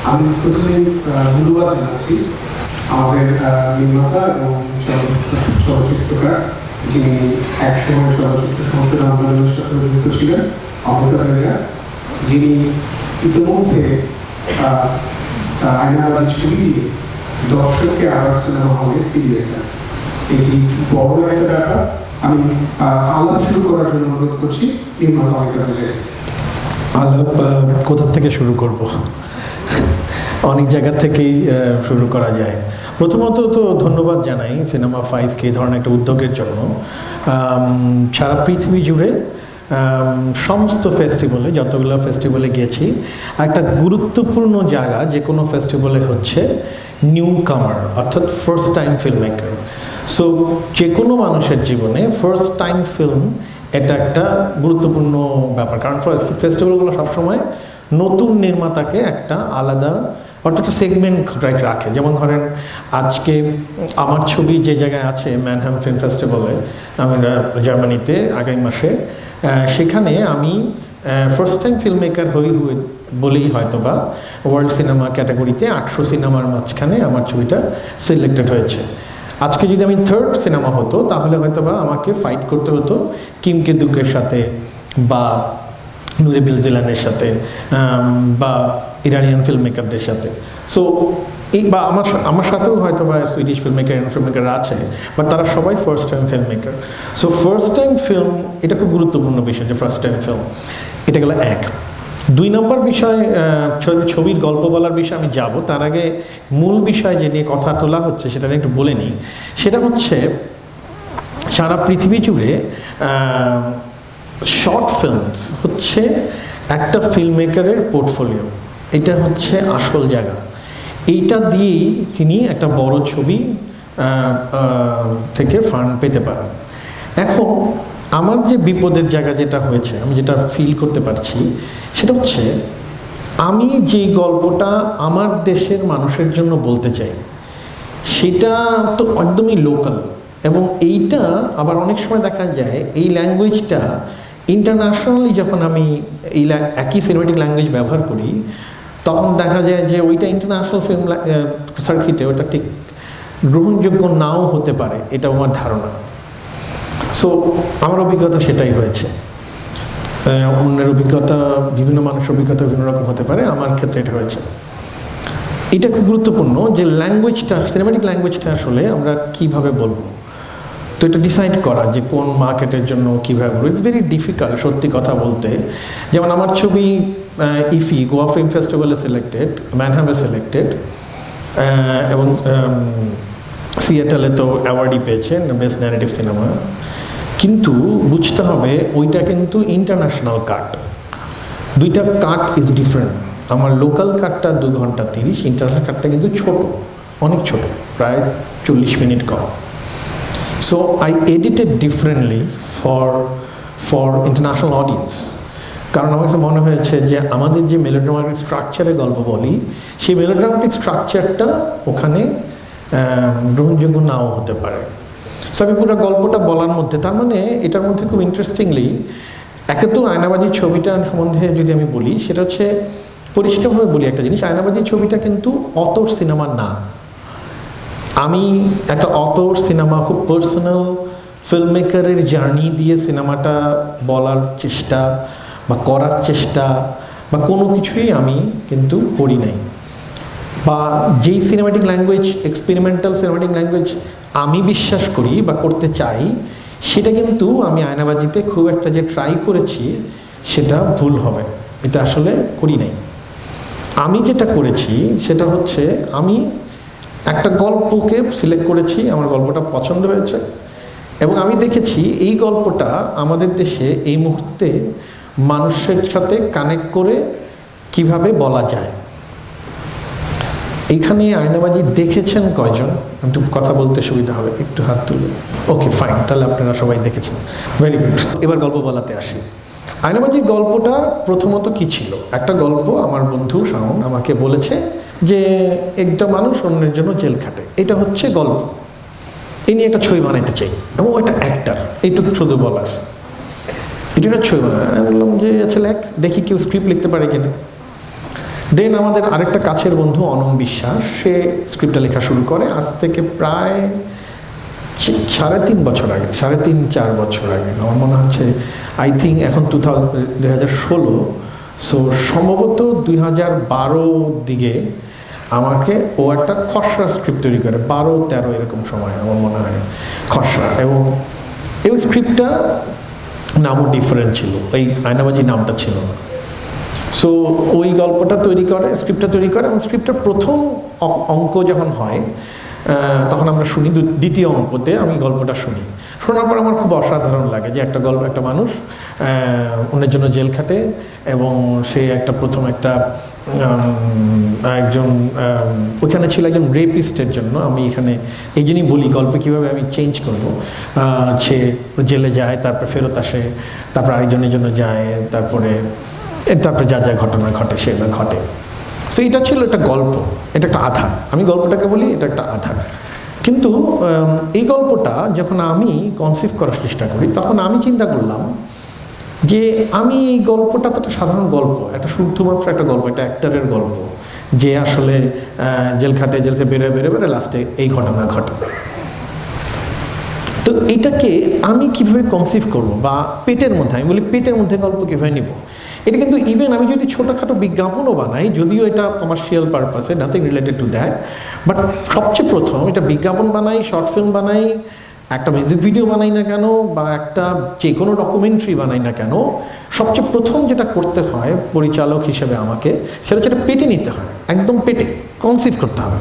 আমি প্রথমে ধন্যবাদ জানাচ্ছি আমাদের নির্মাতা এবং চলচ্চিত্রকার, যিনি একসময় চলচ্চিত্র সংসদ আন্দোলনের সাথে যুক্ত ছিলেন, অমৃতা রেজা, যিনি ইতিমধ্যে আয়নাবাজি ছবি দিয়ে দর্শককে আবার সিনেমা হলে ফিরিয়েছেন। এটি বড় একটা ব্যাপার। আমি আলাপ শুরু করার জন্য অনুরোধ করছি নির্মাতা অমৃতা রেজা। আলাপ কোথা থেকে শুরু করব? অনেক জায়গা থেকেই শুরু করা যায়। প্রথমত তো ধন্যবাদ জানাই সিনেমা 5কে এই ধরনের একটা উদ্যোগের জন্য। সারা পৃথিবী জুড়ে সমস্ত ফেস্টিভ্যালে, যতগুলো ফেস্টিভ্যালে গিয়েছি, একটা গুরুত্বপূর্ণ জায়গা যে কোনো ফেস্টিভ্যালে হচ্ছে নিউ কামার, অর্থাৎ first time film maker. So যে কোনো মানুষের জীবনে ফার্স্ট টাইম ফিল্ম এটা একটা গুরুত্বপূর্ণ ব্যাপার, কারণ ফেস্টিভ্যালগুলো সবসময় নতুন নির্মাতাকে একটা আলাদা অর্থাৎ একটা সেগমেন্ট রাখে। যেমন ধরেন আজকে আমার ছবি যে জায়গায় আছে ম্যানহাম ফিল্ম ফেস্টিভ্যালে, আমরা জার্মানিতে আগামী মাসে, সেখানে আমি ফার্স্ট টাইম ফিল্ম মেকার হই বলেই হয়তো বা ওয়ার্ল্ড সিনেমা ক্যাটাগরিতে 800 সিনেমার মাঝখানে আমার ছবিটা সিলেক্টেড হয়েছে। আজকে যদি আমি থার্ড সিনেমা হতো তাহলে হয়তো বা আমাকে ফাইট করতে হতো কিম কেদুকের সাথে বা নুরে বিলজিলানের সাথে বা ইরানিয়ান ফিল্ম মেকারদের সাথে। সো এই বা আমার সাথেও হয়তো বা Swedish film maker, Iranian film maker আছে, বাট তারা সবাই first time film maker. So first time film এটা খুব গুরুত্বপূর্ণ বিষয় যে ফার্স্ট টাইম ফিল্ম, এটা গেল এক। 2 নম্বর বিষয়, ছবির গল্প বলার বিষয়ে আমি যাব, তার আগে মূল বিষয় যে নিয়ে কথা তোলা হচ্ছে সেটা নিয়ে একটু বলে নিই। সেটা হচ্ছে সারা পৃথিবী জুড়ে শর্ট ফিল্ম হচ্ছে একটা ফিল্ম মেকারের পোর্টফোলিও, এটা হচ্ছে আসল জায়গা। এইটা দিয়েই তিনি একটা বড় ছবি থেকে ফান্ড পেতে পারেন। এখন আমার যে বিপদের জায়গা যেটা হয়েছে, আমি যেটা ফিল করতে পারছি, সেটা হচ্ছে আমি যেই গল্পটা আমার দেশের মানুষের জন্য বলতে চাই সেটা তো একদমই লোকাল, এবং এইটা আবার অনেক সময় দেখা যায় এই ল্যাঙ্গুয়েজটা ইন্টারন্যাশনালি যখন আমি এই একই সিনেমেটিক ল্যাঙ্গুয়েজ ব্যবহার করি তখন দেখা যায় যে ওইটা ইন্টারন্যাশনাল ফিল্ম সার্কিটে ওটা ঠিক গ্রহণযোগ্য নাও হতে পারে, এটা আমার ধারণা। সো আমার অভিজ্ঞতা সেটাই হয়েছে। অন্যের অভিজ্ঞতা, বিভিন্ন মানুষের অভিজ্ঞতা বিভিন্ন রকম হতে পারে, আমার ক্ষেত্রে এটা হয়েছে। এটা খুব গুরুত্বপূর্ণ যে ল্যাঙ্গুয়েজটা, সিনেমেটিক ল্যাঙ্গুয়েজটা আসলে আমরা কীভাবে বলবো, তো এটা ডিসাইড করা যে কোন মার্কেটের জন্য কীভাবে বলবো, ইটস ভেরি ডিফিকাল্ট সত্যি কথা বলতে। যেমন আমার ছবি ইফি গোয়া ফিল্ম ফেস্টিভ্যালে সিলেক্টেড, ম্যানহামে সিলেক্টেড, এবং সিয়াটলে তো অ্যাওয়ার্ডই পেয়েছে বেস্ট ন্যারেটিভ সিনেমা। কিন্তু বুঝতে হবে ওইটা কিন্তু ইন্টারন্যাশনাল কাট, দুইটা কাট ইজ ডিফারেন্ট। আমার লোকাল কাটটা 2 ঘন্টা 30, ইন্টারন্যাশনাল কাটটা কিন্তু ছোট, অনেক ছোট, প্রায় 40 minute com. So I edited differently for international audience, কারণ আমার কাছে মনে হয়েছে যে আমাদের যে মেলোড্রামাটিক স্ট্রাকচারে গল্প বলি সেই মেলোড্রামাটিক স্ট্রাকচারটা ওখানে গ্রহণযোগ্য নাও হতে পারে। সো আমি পুরো গল্পটা বলার মধ্যে, তার মানে এটার মধ্যে খুব ইন্টারেস্টিংলি একে তো আয়নাবাজি ছবিটা সম্বন্ধে যদি আমি বলি, সেটা হচ্ছে পরিষ্কারভাবে বলি একটা জিনিস, আয়নাবাজি ছবিটা কিন্তু অতর সিনেমা না। আমি একটা অতর সিনেমা, খুব পার্সোনাল ফিল্ম মেকারের জার্নি দিয়ে সিনেমাটা বলার চেষ্টা বা করার চেষ্টা বা কোনো কিছুই আমি কিন্তু করি নাই। বা যেই cinematic language, experimental cinematic language আমি বিশ্বাস করি বা করতে চাই, সেটা কিন্তু আমি আয়নাবাজিতে খুব একটা যে ট্রাই করেছি সেটা ভুল হবে, এটা আসলে করি নাই। আমি যেটা করেছি সেটা হচ্ছে আমি একটা গল্পকে সিলেক্ট করেছি, আমার গল্পটা পছন্দ হয়েছে, এবং আমি দেখেছি এই গল্পটা আমাদের দেশে এই মুহূর্তে মানুষের সাথে কানেক্ট করে কিভাবে বলা যায়। এইখানে আয়নাবাজি দেখেছেন কয়জন? একটু কথা বলতে সুবিধা হবে, একটু হাত তুলে। ওকে ফাইন, তাহলে আপনারা সবাই দেখেছেন, ভেরি গুড। এবার গল্প বলাতে আসি। আয়নাবাজির গল্পটা প্রথমত কি ছিল? একটা গল্প আমার বন্ধু শাওন আমাকে বলেছে যে একটা মানুষ অন্যের জন্য জেল খাটে, এটা হচ্ছে গল্প, এই নিয়ে একটা ছবি বানাইতে চাই, এবং ওইটা অ্যাক্টার, এইটুকু শুধু বলা আছে, এটা একটা ছবি বানায়। আমি বললাম যে আচ্ছা লেখ, দেখি কেউ স্ক্রিপ্ট লিখতে পারে কিনা। দেন আমাদের আরেকটা কাছের বন্ধু অনম বিশ্বাস, সে স্ক্রিপ্টটা লেখা শুরু করে আজ থেকে প্রায় 3.5 বছর আগে, 3.5-4 বছর আগে আমার মনে হচ্ছে। আই থিঙ্ক এখন 2016, সো সম্ভবত 2012 দিকে আমাকে ও একটা খসড়া স্ক্রিপ্ট তৈরি করে, 12-13 এরকম সময় আমার মনে হয় খসড়া। এবং এই স্ক্রিপ্টটা নামও ডিফারেন্ট ছিল, ওই আয়নাবাজি নামটা ছিল না। সো ওই গল্পটা তৈরি করে, স্ক্রিপ্টটা তৈরি করে, এবং স্ক্রিপ্টের প্রথম অঙ্ক যখন হয় তখন আমরা শুনি, দ্বিতীয় অঙ্কতে আমি গল্পটা শুনি। শোনার পর আমার খুব অসাধারণ লাগে যে একটা মানুষ অন্যের জন্য জেল খাটে, এবং সে প্রথম একজন ওইখানে ছিল একজন রেপিস্টের জন্য। আমি এখানে এই জন্যই বলি গল্পে কীভাবে আমি চেঞ্জ করব। সে জেলে যায়, তারপর ফেরত আসে, তারপর আরেকজনের জন্য যায়, তারপরে যা যা ঘটনা ঘটে সেগুলো ঘটে। সো এটা ছিল একটা গল্প, এটা একটা আধার। আমি গল্পটাকে বলি এটা একটা আধার। কিন্তু এই গল্পটা যখন আমি কনসিভ করার চেষ্টা করি, তখন আমি চিন্তা করলাম যে আমি এই গল্পটা তো একটা সাধারণ গল্প, একটা শুধুমাত্র একটা গল্প, একটা অ্যাক্টরের গল্প, যে আসলে জেল থেকে বেরোয় লাস্টে এই ঘটনা ঘটে। তো এটাকে আমি কীভাবে কনসিভ করবো, বা পেটের মধ্যে, আমি বলি পেটের মধ্যে গল্প কীভাবে নিব। এটা কিন্তু ইভেন আমি যদি ছোটোখাটো বিজ্ঞাপনও বানাই, যদিও এটা কমার্শিয়াল পারপাসে, nothing related to that, but সবচেয়ে প্রথম এটা বিজ্ঞাপন বানাই, শর্ট ফিল্ম বানাই, একটা মিউজিক ভিডিও বানাই না কেন, বা একটা যে কোনো ডকুমেন্টারি বানাই না কেন, সবচেয়ে প্রথম যেটা করতে হয় পরিচালক হিসেবে আমাকে, সেটা হচ্ছে পেটে নিতে হয়, একদম পেটে কনসিভ করতে হবে।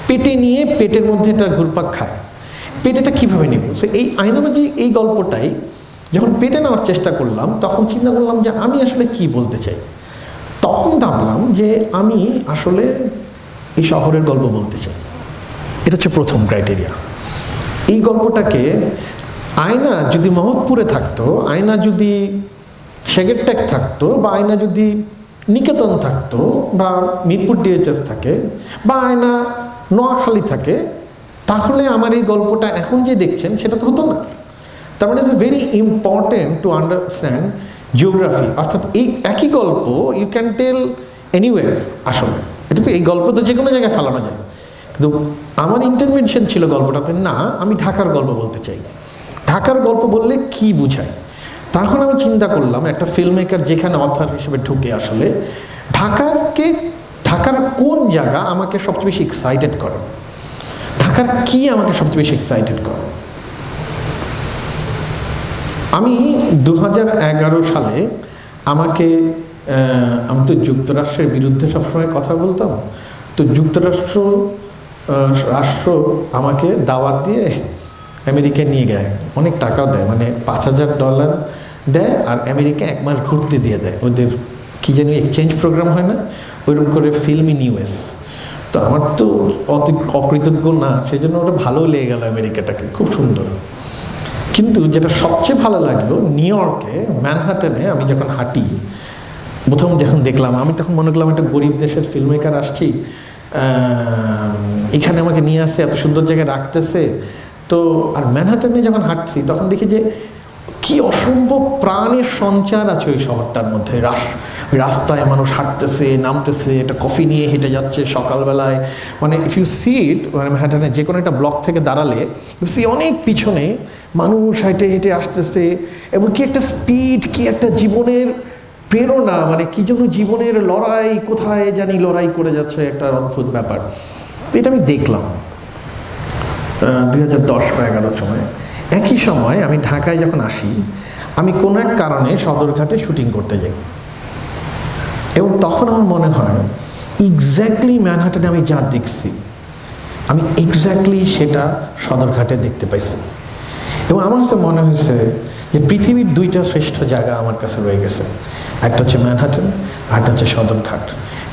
পেটে নিয়ে পেটের মধ্যে এটা ঘুরপাক খায়। পেটেটা কীভাবে নেব? সে এই আয়নাবাজি এই গল্পটাই যখন পেটে নেওয়ার চেষ্টা করলাম, তখন চিন্তা করলাম যে আমি আসলে কি বলতে চাই। তখন ভাবলাম যে আমি আসলে এই শহরের গল্প বলতে চাই। এটা হচ্ছে প্রথম ক্রাইটেরিয়া। এই গল্পটাকে আয়না যদি মহৎপুরে থাকতো, আয়না যদি সেগেরটেক থাকতো, বা আয়না যদি নিকেতন থাকতো, বা মিরপুর ডিএইচএস থাকে, বা আয়না নোয়াখালী থাকে, তাহলে আমার এই গল্পটা এখন যে দেখছেন সেটা তো হতো না। তার মানে it's very important to understand geography. অর্থাৎ এই একই গল্প ইউ ক্যান টেল এনিওয়্যার। আসলে এটা তো এই গল্প তো যে কোনো জায়গায় ফেলানো যায়, কিন্তু আমার ইন্টারভেনশন ছিল গল্পটাতে না, আমি ঢাকার গল্প বলতে চাই। ঢাকার গল্প বললে কি বুঝায়? তখন আমি চিন্তা করলাম একটা ফিল্ম মেকার যেখানে অথর হিসেবে ঢুকে, আসলে ঢাকার কোন জায়গা আমাকে সবচেয়ে বেশি এক্সাইটেড করে, ঢাকার কি আমাকে সবচেয়ে বেশি এক্সাইটেড করে। আমি 2011 সালে আমি তো যুক্তরাষ্ট্রের বিরুদ্ধে সবসময় কথা বলতাম, তো রাষ্ট্র আমাকে দাওয়াত দিয়ে আমেরিকায় নিয়ে গেছে, অনেক টাকাও দেয়, মানে $5000 দেয়, আর আমেরিকা 1 মাস ঘুরতে দিয়ে দেয়। ওদের কী জানি এক্সচেঞ্জ প্রোগ্রাম হয় না, ওইরকম করে ফিল্ম ইন ইউএস। তো আমার তো অকৃতজ্ঞ না, সেই জন্য ওটা ভালো লেগে গেল আমেরিকাটাকে, খুব সুন্দর। কিন্তু যেটা সবচেয়ে ভালো লাগলো, নিউ ইয়র্কে ম্যানহাটনে আমি যখন হাঁটি, প্রথম যখন দেখলাম, আমি তখন মনে করলাম একটা গরিব দেশের ফিল্ম মেকার আসছি, এখানে আমাকে নিয়ে আসছে, এত সুন্দর জায়গায় রাখতেছে। তো আর ম্যানহাটনে যখন হাঁটছি, তখন দেখি যে কি অসম্ভব প্রাণের সঞ্চার আছে ওই শহরটার মধ্যে। রাস্তায় মানুষ হাঁটতেছে, নামতেছে, একটা কফি নিয়ে হেঁটে যাচ্ছে সকালবেলায়। মানে ইফ ইউ সি ইট, মানে ম্যানহাটনে যে কোনো একটা ব্লক থেকে দাঁড়ালে ইউ সি অনেক পিছনে মানুষ হেঁটে হেঁটে আসতেছে, এবং কি একটা স্পিড, কি একটা জীবনের প্রেরণা, মানে কি যেন জীবনের লড়াই, কোথায় জানি লড়াই করে যাচ্ছে, একটা অদ্ভুত ব্যাপার। তো এটা আমি দেখলাম 2010 বা 2011 সময়। একই সময় আমি ঢাকায় যখন আসি, আমি কোনো এক কারণে সদরঘাটে শুটিং করতে যাই, এবং তখন আমার মনে হয় এক্স্যাক্টলি ম্যানহাটনে আমি যা দেখছি, আমি এক্স্যাক্টলি সেটা সদরঘাটে দেখতে পাইছি। এবং আমার কাছে মনে হয়েছে যে পৃথিবীর 2টা শ্রেষ্ঠ জায়গা আমার কাছে রয়ে গেছে, একটা হচ্ছে ম্যানহাটন, আরেকটা হচ্ছে সদরঘাট।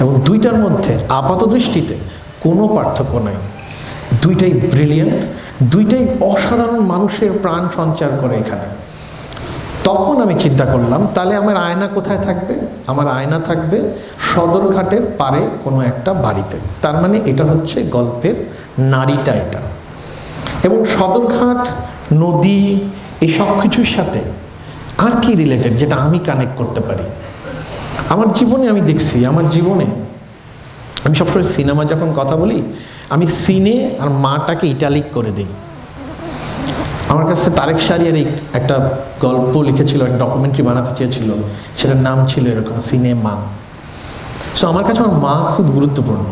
এবং 2টার মধ্যে আপাত দৃষ্টিতে কোনো পার্থক্য নাই, 2টাই ব্রিলিয়েন্ট, 2টাই অসাধারণ মানুষের প্রাণ সঞ্চার করে এখানে। তখন আমি চিন্তা করলাম, তাহলে আমার আয়না কোথায় থাকবে? আমার আয়না থাকবে সদরঘাটের পারে কোনো একটা বাড়িতে। তার মানে এটা হচ্ছে গল্পের নারীটা এটা। এবং সদরঘাট, নদী, এই সব কিছুর সাথে আর কি রিলেটেড যেটা আমি কানেক্ট করতে পারি? আমার জীবনে আমি দেখছি, আমার জীবনে আমি সবসময় সিনেমা যখন কথা বলি আমি সিনে আর মাটাকে ইটালিক করে দিই। আমার কাছে তারেক শাহরিয়ার একটা গল্প লিখেছিল, একটা ডকুমেন্টারি বানাতে চেয়েছিল, সেটার নাম ছিল এরকম সিনেমা। সো আমার কাছে আমার মা খুব গুরুত্বপূর্ণ।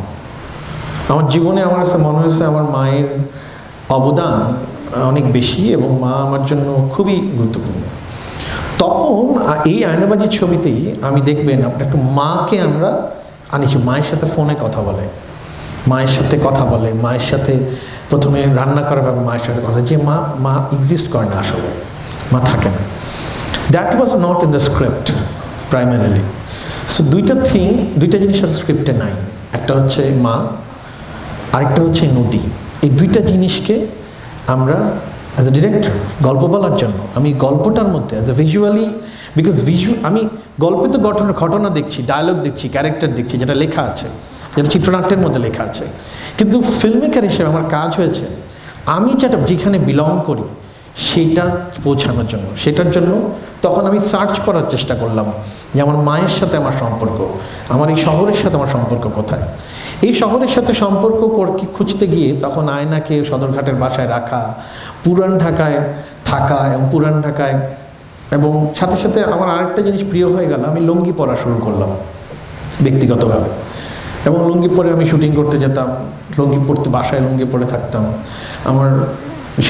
আমার জীবনে আমার কাছে মনে হয়েছে আমার মায়ের অবদান অনেক বেশি এবং মা আমার জন্য খুবই গুরুত্বপূর্ণ। তখন এই আয়নাবাজির ছবিতেই আমি দেখবেন আপনার একটু মাকে আমরা আনিছি, মায়ের সাথে ফোনে কথা বলে, মায়ের সাথে কথা বলে, মায়ের সাথে প্রথমে রান্না করার ব্যাপারে মায়ের সাথে কথা, যে মা এক্সিস্ট করে না, আসলে মা থাকে না। That was not in the script primarily. So দুইটা জিনিস স্ক্রিপ্টে নাই, একটা হচ্ছে মা, আরেকটা হচ্ছে নদী। এই দুইটা জিনিসকে আমরা অ্যাজ এ ডিরেক্টর গল্প বলার জন্য আমি গল্পটার মধ্যে অ্যাজ এ ভিজুয়ালি, বিকজ আমি গল্পে তো ঘটনা দেখছি, ডায়লগ দেখছি, ক্যারেক্টার দেখছি, যেটা লেখা আছে, যেটা চিত্রনাট্যের মধ্যে লেখা আছে, কিন্তু ফিল্ম মেকার হিসেবে আমার কাজ হয়েছে আমি যেখানে বিলং করি সেইটা পৌঁছানোর জন্য। সেটার জন্য তখন আমি সার্চ করার চেষ্টা করলাম যে আমার মায়ের সাথে আমার সম্পর্ক, আমার এই শহরের সাথে আমার সম্পর্ক কোথায়। এই শহরের সাথে সম্পর্ক খুঁজতে গিয়ে তখন আয়নাকে সদরঘাটের বাসায় রাখা, পুরান ঢাকায় থাকা এবং পুরান ঢাকায়, এবং সাথে সাথে আমার আরেকটা জিনিস প্রিয় হয়ে গেল, আমি লুঙ্গি পরা শুরু করলাম ব্যক্তিগতভাবে, এবং লুঙ্গি পরে আমি শুটিং করতে যেতাম, লুঙ্গি পরতে বাসায় লুঙ্গি পরে থাকতাম। আমার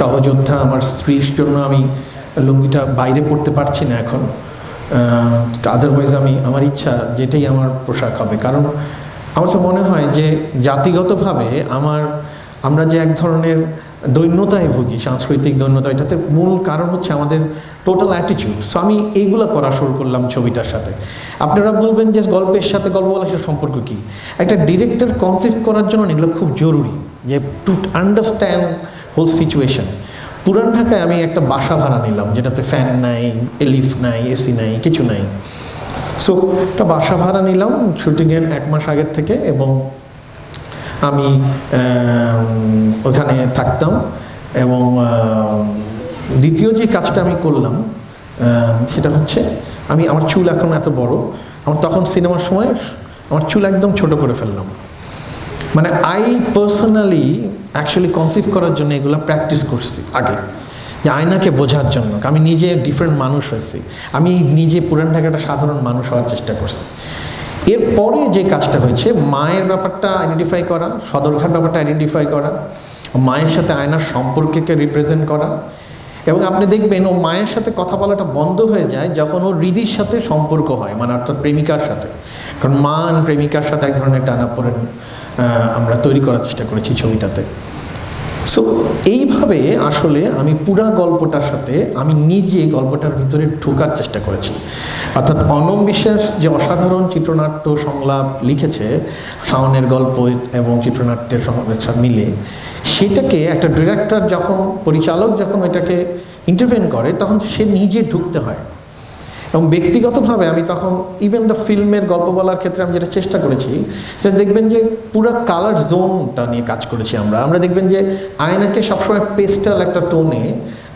সহযোদ্ধা আমার স্ত্রীর জন্য আমি লুঙ্গিটা বাইরে পরতে পারছি না এখন, আদারওয়াইজ আমার ইচ্ছা যেটাই আমার পোশাক হবে, কারণ আমার তো মনে হয় যে জাতিগতভাবে আমরা যে এক ধরনের দৈন্যতায় ভুগি, সাংস্কৃতিক দৈন্যতা, এটাতে মূল কারণ হচ্ছে আমাদের টোটাল অ্যাটিটিউড। সো আমি এইগুলো করা শুরু করলাম ছবিটার সাথে। আপনারা বলবেন যে গল্পের সাথে গল্প বলার সাথে সম্পর্ক কী? একটা ডিরেক্টর কনসেপ্ট করার জন্য এগুলো খুব জরুরি, যে টু আন্ডারস্ট্যান্ড হোল সিচুয়েশন। পুরান ঢাকায় আমি একটা বাসা ভাড়া নিলাম যেটাতে ফ্যান নাই, লিফট নাই, এসি নাই, কিছু নাই। সো একটা বাসা ভাড়া নিলাম শুটিংয়ের 1 মাস আগের থেকে, এবং আমি ওখানে থাকতাম। এবং দ্বিতীয় যে কাজটা আমি করলাম সেটা হচ্ছে আমার চুল এখন এত বড়, আমার তখন সিনেমার সময় আমার চুল একদম ছোট করে ফেললাম। মানে আই পার্সোনালি অ্যাকচুয়ালি কনসিভ করার জন্য এগুলো প্র্যাকটিস করছি আগে, যে আয়নাকে বোঝার জন্য। আমি নিজে ডিফারেন্ট মানুষ হয়েছি, আমি নিজে পুরান ঢাকাটা সাধারণ মানুষ হওয়ার চেষ্টা করছি। এরপরে যে কাজটা হয়েছে, মায়ের ব্যাপারটা আইডেন্টিফাই করা, সদরঘাট ব্যাপারটা আইডেন্টিফাই করা, মায়ের সাথে আয়নার সম্পর্ককে রিপ্রেজেন্ট করা। এবং আপনি দেখবেন ও মায়ের সাথে কথা বলাটা বন্ধ হয়ে যায় যখন ওর হৃদির সাথে সম্পর্ক হয়, মানে অর্থাৎ প্রেমিকার সাথে। কারণ মা আর প্রেমিকার সাথে এক ধরনের টানাপোড়েন আমরা তৈরি করার চেষ্টা করেছি ছবিটাতে। সো এইভাবে আসলে আমি পুরা গল্পটার সাথে আমি নিজে গল্পটার ভিতরে ঢোকার চেষ্টা করেছি। অর্থাৎ অনম বিশ্বাস যে অসাধারণ চিত্রনাট্য সংলাপ লিখেছে, শাওনের গল্প এবং চিত্রনাট্যের মিলে, সেটাকে একটা ডিরেক্টর পরিচালক যখন এটাকে ইন্টারভেন করে তখন সে নিজে ঢুকতে হয়। এবং ব্যক্তিগতভাবে আমি তখন ইভেন দ্য ফিল্মের গল্প বলার ক্ষেত্রে আমি যেটা চেষ্টা করেছি, সেটা দেখবেন যে পুরো কালার জোনটা নিয়ে কাজ করেছি আমরা দেখবেন যে আয়নাকে সবসময় পেস্টাল একটা টোনে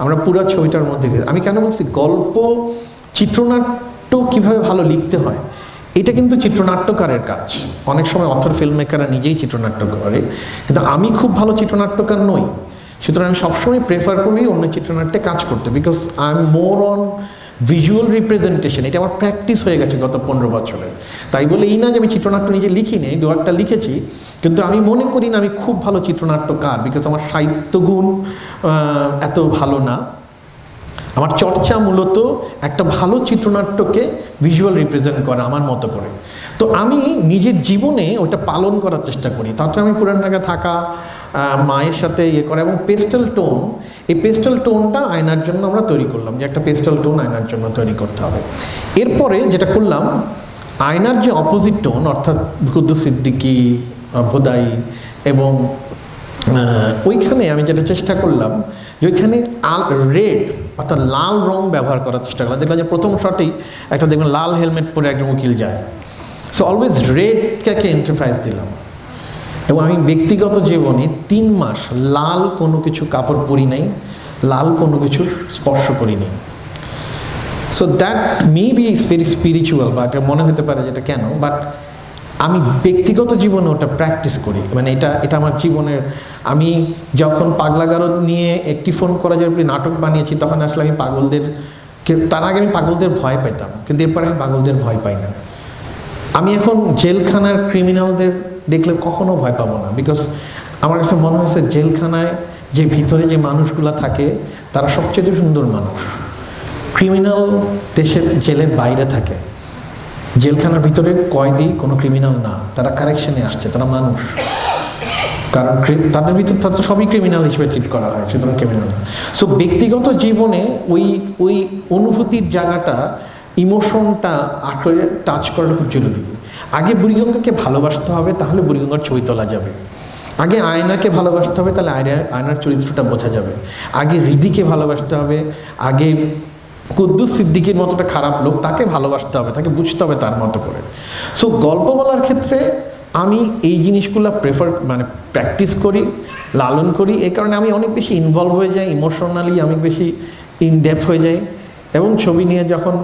আমরা পুরো ছবিটার মধ্যে। আমি কেন বলছি গল্প চিত্রনাট্য কীভাবে ভালো লিখতে হয়, এটা কিন্তু চিত্রনাট্যকারের কাজ। অনেক সময় অথর ফিল্ম মেকাররা নিজেই চিত্রনাট্য করে, কিন্তু আমি খুব ভালো চিত্রনাট্যকার নই, সুতরাং আমি সবসময় প্রেফার করি অন্য চিত্রনাট্যে কাজ করতে, because I am more on visual representation. এটা আমার প্র্যাকটিস হয়ে গেছে গত 15 বছরে। তাই বলে এই না যে আমি চিত্রনাট্য নিজে লিখিনি, দু একটা লিখেছি, কিন্তু আমি মনে করি না আমি খুব ভালো চিত্রনাট্যকার, বিকজ আমার সাহিত্যগুণ এত ভালো না। আমার চর্চা মূলত একটা ভালো চিত্রনাট্যকে ভিজুয়াল রিপ্রেজেন্ট করা আমার মতো করে। তো আমি নিজের জীবনে ওটা পালন করার চেষ্টা করি। তারপরে আমি পুরান ঢাকায় থাকা, মায়ের সাথে করা, এবং পেস্টেল টোন, এই পেস্টেল টোনটা আয়নার জন্য আমরা তৈরি করলাম, যে একটা পেস্টেল টোন আয়নার জন্য তৈরি করতে হবে। এরপরে যেটা করলাম, আয়নার যে অপোজিট টোন অর্থাৎ কুদ্দুস সিদ্দিকী, ভোদাই, এবং ওইখানে আমি যেটা চেষ্টা করলাম যে ওইখানে রেড অর্থাৎ লাল রং ব্যবহার করার চেষ্টা করলাম। দেখলাম যে প্রথম শটেই একটা দেখবেন লাল হেলমেট পরে একজন উকিল যায়। সো অলওয়েজ রেডকে এন্টারপ্রাইজ দিলাম। এবং আমি ব্যক্তিগত জীবনে 3 মাস লাল কোনো কিছু কাপড় পরি নাই, লাল কোনো কিছুর স্পর্শ করি নাই। So that may be very spiritual, বা এটা মনে হতে পারে যেটা কেন, বাট আমি ব্যক্তিগত জীবনে ওটা প্র্যাকটিস করি, মানে এটা আমার জীবনের, আমি যখন পাগলা গারদ নিয়ে একটি ফোন করা যায় নাটক বানিয়েছি, তখন আসলে আমি তার আগে আমি পাগলদের ভয় পেতাম, কিন্তু এরপরে আমি পাগলদের ভয় পাই না। আমি এখন জেলখানার ক্রিমিনালদের দেখলে কখনো ভয় পাবো না, বিকজ আমার কাছে মনে হয়েছে জেলখানায় যে ভিতরে যে মানুষগুলো থাকে তারা সবচেয়ে সুন্দর মানুষ। ক্রিমিনাল দেশের জেলের বাইরে থাকে, জেলখানার ভিতরে কয়েদি কোনো ক্রিমিনাল না, তারা কারেকশনে আসছে, তারা মানুষ, কারণ তাদের ভিতর তো সবই ক্রিমিনাল হিসেবে ট্রিট করা হয়, সুতরাং ক্রিমিনাল না। সো ব্যক্তিগত জীবনে ওই অনুভূতির জায়গাটা, ইমোশনটা আসলে টাচ করাটা খুব জরুরি। আগে বুড়িগঙ্গাকে ভালোবাসতে হবে, তাহলে বুড়িগঙ্গার ছবি তোলা যাবে। আগে আয়নাকে ভালোবাসতে হবে, তাহলে আয়নার চরিত্রটা বোঝা যাবে। আগে হৃদিকে ভালোবাসতে হবে, আগে কুদ্দুস সিদ্দিকীর মতোটা খারাপ লোক, তাকে ভালোবাসতে হবে, তাকে বুঝতে হবে তার মতো করে। সো গল্প বলার ক্ষেত্রে আমি এই জিনিসগুলো প্র্যাকটিস করি, লালন করি। এই কারণে আমি অনেক বেশি ইনভলভ হয়ে যাই, ইমোশনালি আমি বেশি ইনডেপথ হয়ে যাই, এবং ছবি নিয়ে যখন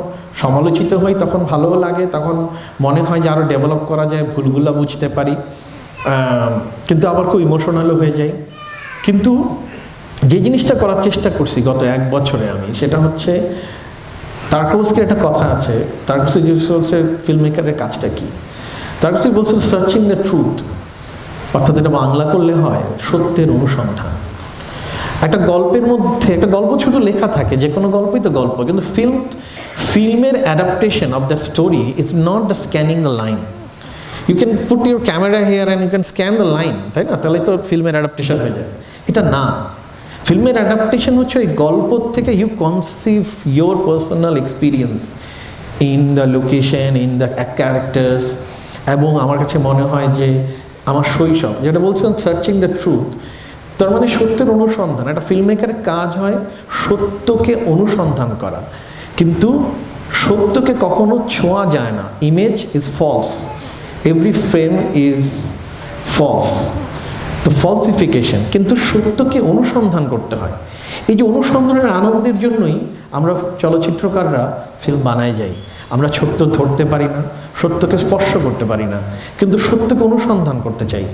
সমালোচিত হই তখন ভালোও লাগে, তখন মনে হয় যে আরও ডেভেলপ করা যায়, ভুলগুলো বুঝতে পারি, কিন্তু আবার খুব ইমোশনালও হয়ে যায়। কিন্তু যে জিনিসটা করার চেষ্টা করছি গত 1 বছরে আমি, সেটা হচ্ছে টার্কোভস্কির একটা কথা আছে, টার্কোভস্কি বলছে ফিল্ম মেকারের কাজটা কি, টার্কোভস্কি বলছে সার্চিং দ্য ট্রুথ, অর্থাৎ এটা বাংলা করলে হয় সত্যের অনুসন্ধান। একটা গল্পের মধ্যে, একটা গল্প শুধু লেখা থাকে, যে কোনো গল্পই তো গল্প, কিন্তু ফিল্মের adaptation of that story it's not the scanning the line. You can put your camera here and you can scan the line, তাই না? তাহলে তো ফিল্মের অ্যাডাপ্টেশন হয়ে যায়। এটা না, ফিল্মের অ্যাডাপ্টেশন হচ্ছে ওই গল্প থেকে you conceive your personal experience in the location, in the characters. এবং আমার কাছে মনে হয় যে আমার শৈশব, যেটা বলছিলাম সার্চিং দ্য ট্রুথ, তার মানে সত্যের অনুসন্ধান। একটা ফিল্ম মেকারের কাজ হয় সত্যকে অনুসন্ধান করা, কিন্তু সত্যকে কখনো ছোঁয়া যায় না। Image is false, every frame is false, তো ফলসিফিকেশন, কিন্তু সত্যকে অনুসন্ধান করতে হয়। এই যে অনুসন্ধানের আনন্দের জন্যই আমরা চলচ্চিত্রকাররা ফিল্ম বানায় যাই। আমরা সত্য ধরতে পারি না, সত্যকে স্পর্শ করতে পারি না, কিন্তু সত্যকে অনুসন্ধান করতে চাই।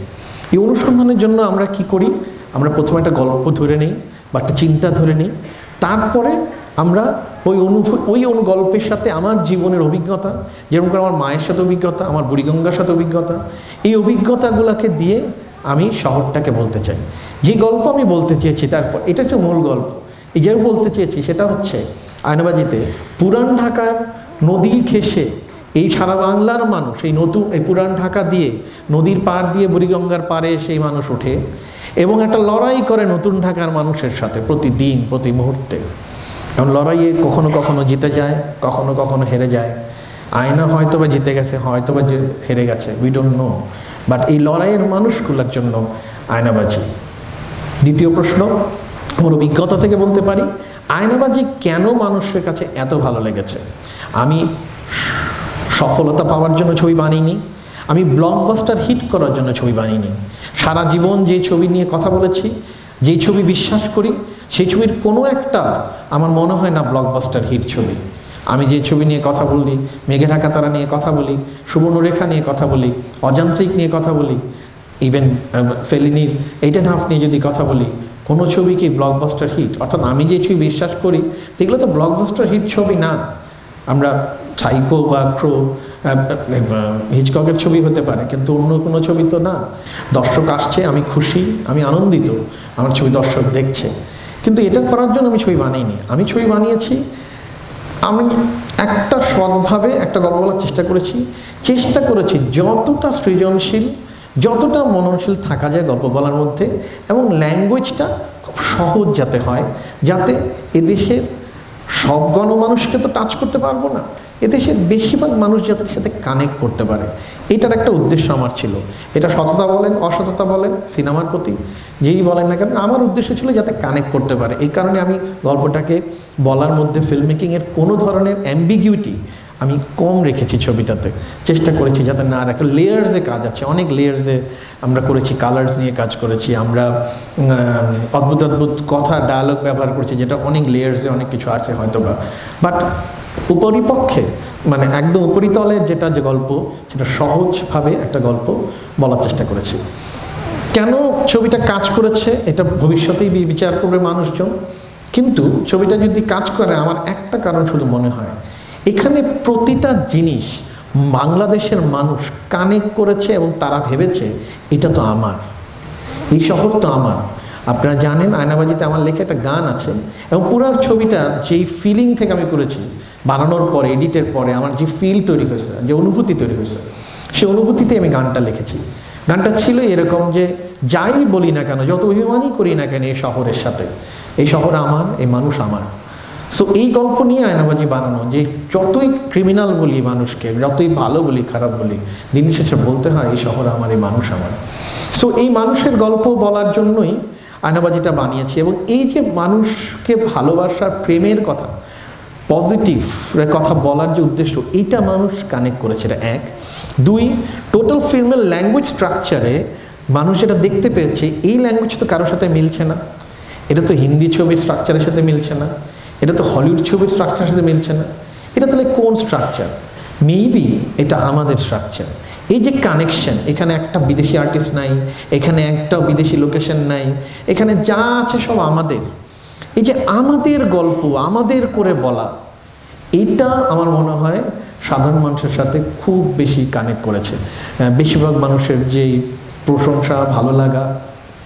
এই অনুসন্ধানের জন্য আমরা কি করি? আমরা প্রথমে একটা গল্প ধরে নিই বা একটা চিন্তা ধরে নিই, তারপরে আমরা ওই গল্পের সাথে আমার জীবনের অভিজ্ঞতা, যেরকম করে আমার মায়ের সাথে অভিজ্ঞতা, আমার বুড়িগঙ্গার সাথে অভিজ্ঞতা, এই অভিজ্ঞতাগুলোকে দিয়ে আমি শহরটাকে বলতে চাই। যে গল্প আমি বলতে চেয়েছি, তারপর এটা হচ্ছে মূল গল্প। এই যে বলতে চেয়েছি সেটা হচ্ছে আয়নাবাজিতে পুরান ঢাকার নদীর ঘেঁষে এই সারা বাংলার মানুষ এই পুরান ঢাকা দিয়ে নদীর পাড় দিয়ে বুড়িগঙ্গার পাড়ে সেই মানুষ ওঠে এবং একটা লড়াই করে নতুন ঢাকার মানুষের সাথে প্রতিদিন, প্রতি মুহূর্তে। এবং লড়াইয়ে কখনো কখনো জিতে যায়, কখনো কখনো হেরে যায়। আয়না হয়তো বা জিতে গেছে, হয়তো বা হেরে গেছে, উই ডোন্ট নো, বাট এই লড়াইয়ের মানুষগুলোর জন্য আয়নাবাজি। দ্বিতীয় প্রশ্ন, আমার অভিজ্ঞতা থেকে বলতে পারি আয়নাবাজি কেন মানুষের কাছে এত ভালো লেগেছে। আমি সফলতা পাওয়ার জন্য ছবি বানিয়েনি, আমি ব্লকবাস্টার হিট করার জন্য ছবি বানিয়েনি। সারা জীবন যে ছবি নিয়ে কথা বলেছি, যেই ছবি বিশ্বাস করি, সেই ছবির কোনো একটা আমার মনে হয় না ব্লকবাস্টার হিট ছবি। আমি যে ছবি নিয়ে কথা বলি, মেঘে ঢাকা তারা নিয়ে কথা বলি, সুবর্ণরেখা নিয়ে কথা বলি, অযান্ত্রিক নিয়ে কথা বলি, ইভেন ফেলিনির 8.5 নিয়ে যদি কথা বলি, কোনো ছবি কি ব্লকবাস্টার হিট? অর্থাৎ আমি যে ছবি বিশ্বাস করি এগুলো তো ব্লকবাস্টার হিট ছবি না। আমরা সাইকো বা ক্রো, হিচককের ছবি হতে পারে, কিন্তু অন্য কোনো ছবি তো না। দর্শক আসছে, আমি খুশি, আমি আনন্দিত, আমার ছবি দর্শক দেখছে, কিন্তু এটা করার জন্য আমি ছবি বানাইনি। আমি ছবি বানিয়েছি, আমি একটা সৎভাবে একটা গল্প বলার চেষ্টা করেছি যতটা সৃজনশীল, যতটা মননশীল থাকা যায় গল্প বলার মধ্যে, এবং ল্যাঙ্গুয়েজটা খুব সহজ যাতে হয়, যাতে এদেশের সব গণমানুষকে তো টাচ করতে পারবো না, এদেশের বেশিরভাগ মানুষ যাতে সাথে কানেক্ট করতে পারে, এটার একটা উদ্দেশ্য আমার ছিল। এটা সততা বলেন, অসততা বলেন, সিনেমার প্রতি যেই বলেন না কেন, আমার উদ্দেশ্য ছিল যাতে কানেক্ট করতে পারে। এই কারণে আমি গল্পটাকে বলার মধ্যে ফিল্ম মেকিংয়ের কোনো ধরনের অ্যাম্বিগুইটি আমি কম রেখেছি ছবিটাতে, চেষ্টা করেছি যাতে না রাখে। লেয়ার্সে কাজ আছে, অনেক লেয়ার্সে আমরা করেছি, কালার্স নিয়ে কাজ করেছি, আমরা অদ্ভুত অদ্ভুত কথা ডায়ালগ ব্যবহার করেছি, যেটা অনেক লেয়ার্সে অনেক কিছু আছে হয়তো বা, বাট উপরিপক্ষে মানে একদম উপরিতলে যেটা যে গল্প সেটা সহজভাবে একটা গল্প বলার চেষ্টা করেছি। কেন ছবিটা কাজ করেছে এটা ভবিষ্যতেই বিচার করবে মানুষজন, কিন্তু ছবিটা যদি কাজ করে আমার একটা কারণ শুধু মনে হয়, এখানে প্রতিটা জিনিস বাংলাদেশের মানুষ কানেক্ট করেছে এবং তারা ভেবেছে এটা তো আমার, এই শহর তো আমার। আপনারা জানেন আয়নাবাজিতে আমার লেখা একটা গান আছে, এবং পুরো ছবিটা যেই ফিলিং থেকে আমি করেছি, বানানোর পরে এডিটের পরে আমার যে ফিল তৈরি হয়েছে, যে অনুভূতি তৈরি হয়েছে, সেই অনুভূতিতে আমি গানটা লিখেছি। গানটা ছিল এরকম যে যাই বলি না কেন, যত অভিমানই করি না কেন এই শহরের সাথে, এই শহর আমার, এই মানুষ আমার। সো এই গল্প নিয়ে আয়নাবাজি বানানো, যে যতই ক্রিমিনাল বলি মানুষকে, যতই ভালো বলি খারাপ বলি, দিন শেষে বলতে হয় এই শহর আমার, এই মানুষ আমার। সো এই মানুষের গল্প বলার জন্যই আয়নাবাজিটা বানিয়েছি। এবং এই যে মানুষকে ভালোবাসার প্রেমের কথা, পজিটিভ কথা বলার যে উদ্দেশ্য, এইটা মানুষ কানেক্ট করেছে, এটা এক। দুই, টোটাল ফিল্মের ল্যাঙ্গুয়েজ স্ট্রাকচারে মানুষ যেটা দেখতে পেয়েছে, এই ল্যাঙ্গুয়েজ তো কারোর সাথে মিলছে না। এটা তো হিন্দি ছবির স্ট্রাকচারের সাথে মিলছে না, এটা তো হলিউড ছবির স্ট্রাকচারের সাথে মিলছে না। এটা তাহলে কোন স্ট্রাকচার? মেবি এটা আমাদের স্ট্রাকচার। এই যে কানেকশন, এখানে একটা বিদেশি আর্টিস্ট নাই, এখানে একটা বিদেশি লোকেশন নাই, এখানে যা আছে সব আমাদের। এই যে আমাদের গল্প আমাদের করে বলা, এটা আমার মনে হয় সাধারণ মানুষের সাথে খুব বেশি কানেক্ট করেছে। বেশিরভাগ মানুষের যেই প্রশংসা, ভালো লাগা,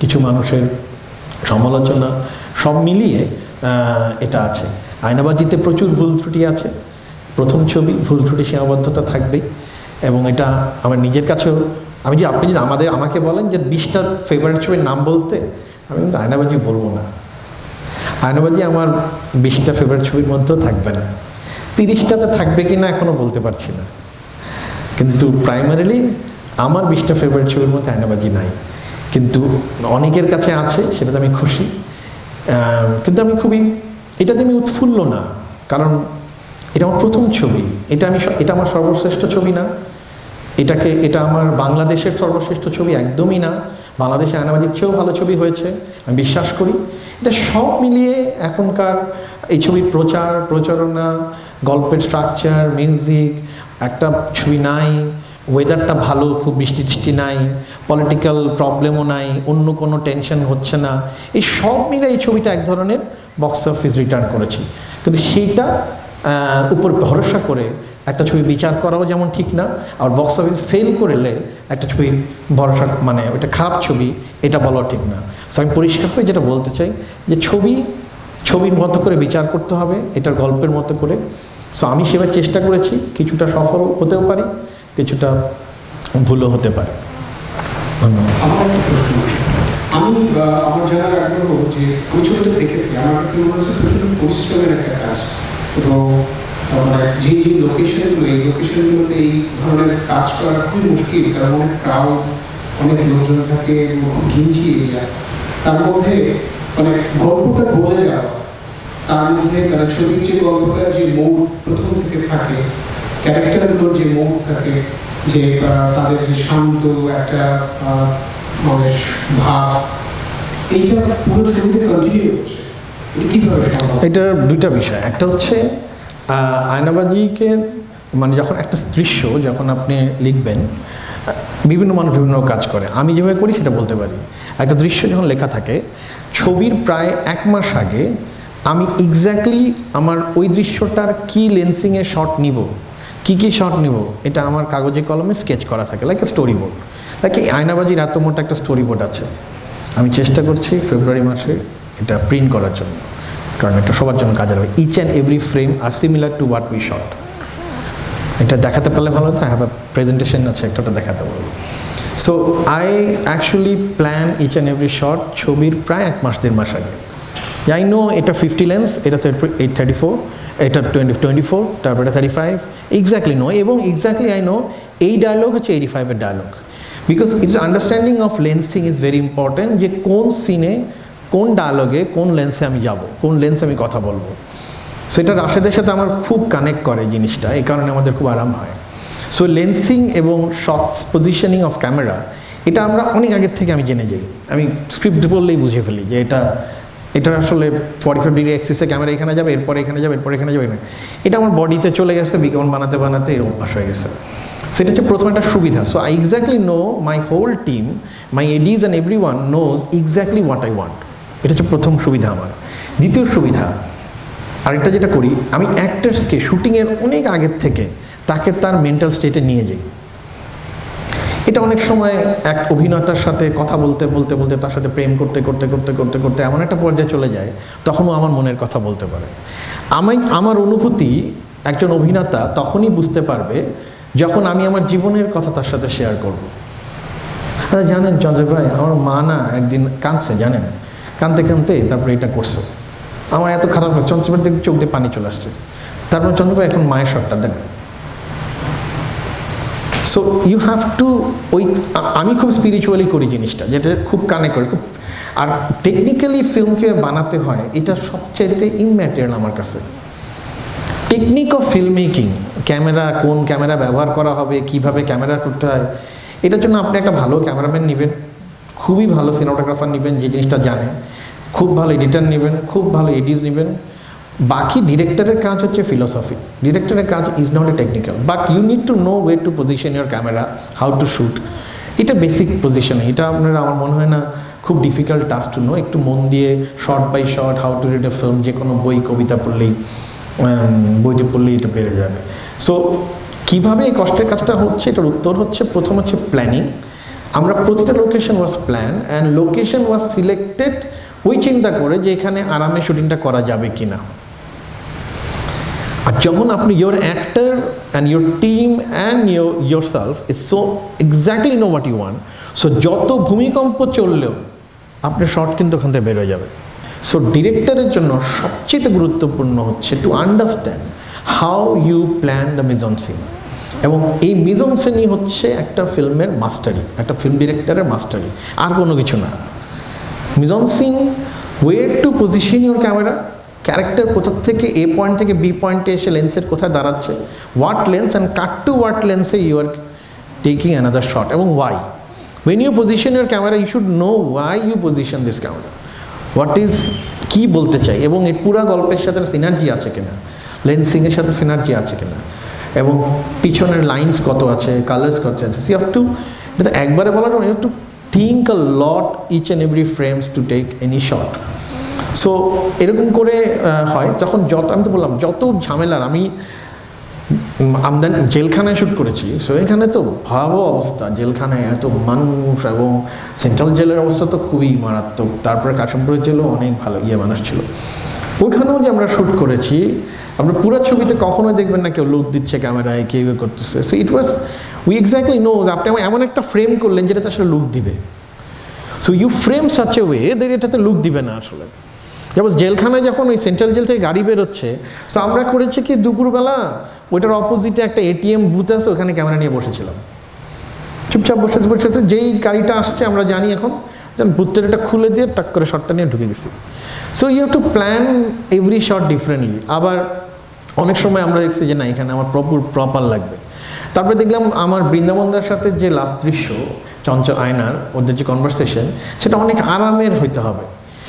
কিছু মানুষের সমালোচনা, সব মিলিয়ে এটা আছে। আয়নাবাজিতে প্রচুর ভুল ত্রুটি আছে, প্রথম ছবি, ভুল ত্রুটি সীমাবদ্ধতা থাকবেই। এবং এটা আমার নিজের কাছেও, আপনি যদি আমাকে বলেন যে 20টা ফেভারিট ছবির নাম বলতে, আমি কিন্তু আয়নাবাজি বলবো না। আয়নাবাজি আমার 20টা ফেভারিট ছবির মধ্যেও থাকবে না, 30টাতে থাকবে কি না এখনও বলতে পারছি না। কিন্তু প্রাইমারিলি আমার 20টা ফেভারিট ছবির মধ্যে আয়নাবাজি নাই, কিন্তু অনেকের কাছে আছে, সেটাতে আমি খুশি। কিন্তু আমি এটাতে আমি উৎফুল্ল না, কারণ এটা আমার প্রথম ছবি। এটা আমার সর্বশ্রেষ্ঠ ছবি না, এটা আমার বাংলাদেশের সর্বশ্রেষ্ঠ ছবি একদমই না। বাংলাদেশে আয়নাবাজির চেয়েও ভালো ছবি হয়েছে, আমি বিশ্বাস করি। এটা সব মিলিয়ে এখনকার এই ছবির প্রচারণা, গল্পের স্ট্রাকচার, মিউজিক, একটা ছবি নাই, ওয়েদারটা ভালো, খুব বৃষ্টি নাই, পলিটিক্যাল প্রবলেমও নাই, অন্য কোনো টেনশন হচ্ছে না, এই সব মিলে এই ছবিটা এক ধরনের বক্স অফিস রিটার্ন করেছি। কিন্তু সেইটা উপর ভরসা করে একটা ছবি বিচার করাও যেমন ঠিক না, আর বক্স অফিস ফেল করলে একটা ছবি ভরসা, মানে ওটা খারাপ ছবি এটা বলাও ঠিক না। সো আমি পরিষ্কারভাবে যেটা বলতে চাই যে ছবির মতো করে বিচার করতে হবে, এটার গল্পের মতো করে। সো আমি সেবার চেষ্টা করেছি, কিছুটা সফল হতেও পারি, কিছুটা ভুলও হতে পারে। আমি আমার জানার আগ্রহ যে ওই ছবিটা দেখেছি, আমার কাছে মনে হচ্ছে প্রচুর পরিশ্রমের একটা কাজ। এবং যে লোকেশনগুলো, এই লোকেশনগুলোতে এই ধরনের কাজ করা খুব মুশকিল, কারণ অনেক ক্রাউড, অনেক লোকজন থাকে, ঘিঞ্চি এরিয়া, তার মধ্যে মানে গল্পটা বলে যাওয়া, তার মধ্যে ছবির যে গল্পটার যে মোড প্রথম থেকে থাকে, ক্যারেক্টারগুলোর যে মোড থাকে, যে তাদের যে শান্ত একটা মানে ভাব, এইটা পুরো ছবিতে কন্টিনিউ করছে। এটার দুইটা বিষয়, একটা হচ্ছে আয়নাবাজিকে মানে যখন একটা দৃশ্য যখন আপনি লিখবেন, বিভিন্ন মানুষ বিভিন্ন কাজ করে, আমি যেভাবে করি সেটা বলতে পারি। একটা দৃশ্য যখন লেখা থাকে, ছবির প্রায় 1 মাস আগে আমি এক্স্যাক্টলি আমার ওই দৃশ্যটার কী লেন্সিংয়ে শট নিব, কী শট নিব, এটা আমার কাগজে কলমে স্কেচ করা থাকে, like a story board. Like এই আয়নাবাজির এত মোটা একটা স্টোরি বোর্ড আছে, আমি চেষ্টা করছি ফেব্রুয়ারি মাসে এটা প্রিন্ট করার জন্য, কারণ এটা সবার জন্য কাজে লাগবে। Each and every frame are similar to what we shot. এটা দেখাতে পারলে ভালো হতো, হ্যাঁ, প্রেজেন্টেশন আছে একটা, দেখাতে পারবো। So I actually plan each and every shot ছবির প্রায় 1 মাস 1.5 মাস আগে। আই নো এটা 50 লেন্স, এটা 834, এটা 24, তারপর এটা 35, এক্স্যাক্টলি নো। এবং এক্স্যাক্টলি আই নো এই ডায়লগ হচ্ছে 85-এর dialogue, because it's understanding of lensing is very important, যে কোন সিনে, কোন ডায়লগে, কোন লেন্সে আমি যাব, কোন লেন্সে আমি কথা বলবো। সেটা রাশেদের সাথে আমার খুব কানেক্ট করে জিনিসটা, এই কারণে আমাদের খুব আরাম হয়। সো লেন্সিং এবং শর্টস পজিশনিং অফ ক্যামেরা, এটা আমরা অনেক আগের থেকে আমি জেনে যাই, আমি স্ক্রিপ্ট বললেই বুঝে ফেলি যে এটা এটা আসলে 45 ডিগ্রি অ্যাক্সিসে ক্যামেরা এখানে যাবে, এরপরে এখানে যাবে, এরপরে এখানে যাবে না, এটা আমার বডিতে চলে গেছে, বিজ্ঞাপন বানাতে বানাতে এর অভ্যাস হয়ে গেছে। সেটা হচ্ছে প্রথম একটা সুবিধা। So I exactly know my whole team, my ADs and everyone knows exactly what I want. এটা হচ্ছে প্রথম সুবিধা আমার। দ্বিতীয় সুবিধা আরেকটা যেটা করি, আমি অ্যাক্টার্সকে শুটিংয়ের অনেক আগের থেকে তাকে তার মেন্টাল স্টেটে নিয়ে যাই। এটা অনেক সময় এক অভিনেতার সাথে কথা বলতে বলতে বলতে তার সাথে প্রেম করতে করতে করতে করতে করতে এমন একটা পর্যায়ে চলে যায়, তখনও আমার মনের কথা বলতে পারে। আমার অনুভূতি একজন অভিনেতা তখনই বুঝতে পারবে যখন আমি আমার জীবনের কথা তার সাথে শেয়ার করব। জানেন চন্দ্র ভাই, আমার মা না একদিন কাঁদছে, জানেন, কাঁদতে কাঁদতে তারপরে এটা করছে, আমার এত খারাপ লাগছে, চন্দ্র ভাই দেখতে চোখ দিয়ে পানি চলে আসছে, তারপর চন্দ্র ভাই এখন মায়ের শটটা দেন। সো ইউ হ্যাভ টু, আমি খুব স্পিরিচুয়ালি করি জিনিসটা, যেটা খুব কানে করে খুব। আর টেকনিক্যালি ফিল্মকে বানাতে হয়, এটা সবচাইতে ইম্যাটেরিয়াল আমার কাছে। টেকনিক অফ ফিল্ম মেকিং, কোন ক্যামেরা ব্যবহার করা হবে, কিভাবে ক্যামেরা করতে হয়, এটার জন্য আপনি একটা ভালো ক্যামেরাম্যান নেবেন, খুবই ভালো সিনেমাটোগ্রাফার নেবেন যে জিনিসটা জানে, খুব ভালো এডিটার নেবেন, খুব ভালো এডিট নেবেন। বাকি ডিরেক্টরের কাজ হচ্ছে ফিলোসফি। ডিরেক্টরের কাজ is not a technical, but you need to know way to position your camera, how to shoot. এটা বেসিক পজিশন, এটা আপনারা আমার মনে হয় না খুব ডিফিকাল্ট টাস্ক টু নো। একটু মন দিয়ে shot by shot how to read a film, যে কোনো বই কবিতা পড়লেই বইটি পড়লেই এটা বেড়ে যাবে। সো কীভাবে এই কষ্টের কাজটা হচ্ছে, এটার উত্তর হচ্ছে প্রথম হচ্ছে প্ল্যানিং। আমরা প্রতিটা location was plan and location was selected ওই চিন্তা করে যে এখানে আরামে শুটিংটা করা যাবে কি না। আর যখন আপনি your actor and your team and yourself is so exactly know what you want, so যত ভূমিকম্প চললেও আপনার শর্ট কিন্তু ওখান থেকে বের হয়ে যাবে। সো ডিরেক্টরের জন্য সবচেয়ে গুরুত্বপূর্ণ হচ্ছে to understand how you plan the mise en scene. এবং এই মিজন সিনই হচ্ছে একটা ফিল্মের মাস্টারি, একটা ফিল্ম ডিরেক্টরের মাস্টারি, আর কোনো কিছু না। Mise en scene, where to position your camera, character কোথা থেকে এ পয়েন্ট থেকে বি পয়েন্টে এসে লেন্সের কোথায় দাঁড়াচ্ছে, what lens and cut to what লেন্সে you are taking another shot, এবং why. When you position your camera you should know why you position this camera, what is, কী বলতে চাই, এবং এর পুরো গল্পের সাথে সিনার্জি আছে কিনা, লেন্সিংয়ের সাথে সিনার্জি আছে কিনা, এবং পিছনের লাইন্স কত আছে, কালার্স কত আছে। ইউ হ্যাভ টু, এটা একবারে বলার you have to think a lot each and every frames to take any shot. So এরকম করে হয়। তখন আমি তো বললাম যত ঝামেলার, আমি জেলখানায় শ্যুট করেছি, সো এখানে তো ভয়াবহ অবস্থা, জেলখানায় এত মানুষ, এবং সেন্ট্রাল জেলের অবস্থা তো খুবই মারাত্মক। তারপরে কাশিমপুরের জেলও অনেক ভালো মানুষ ছিল। ওইখানেও যে আমরা শ্যুট করেছি, আপনার পুরো ছবিতে কখনোই দেখবেন না কেউ লুক দিচ্ছে ক্যামেরায়, কেউ করতেছে। So it was, we exactly know, আপনি এমন একটা ফ্রেম করলেন যেটাতে আসলে লুক দিবে। So you frame such a way যে এটাতে লুক দিবে না আসলে। যেমন জেলখানায় যখন ওই সেন্ট্রাল জেল থেকে গাড়ি বেরোচ্ছে, সো আমরা করেছি কি দুপুরবেলা ওইটার অপোজিটে একটা এটিএম বুথ আছে, ওখানে ক্যামেরা নিয়ে বসেছিলাম, চুপচাপ বসেছে। যেই গাড়িটা আসছে আমরা জানি এখন, যেন বুথের এটা খুলে দিয়ে টাক করে শটটা নিয়ে ঢুকে গেছি। So you have to plan every shot differently. আবার অনেক সময় আমরা দেখছি যে না, এখানে আমার প্রপার লাগবে। তারপরে দেখলাম আমার বৃন্দাবনদার সাথে যে লাস্ট দৃশ্য, চঞ্চল আয়নার ওদের যে কনভারসেশন, সেটা অনেক আরামের হইতে হবে,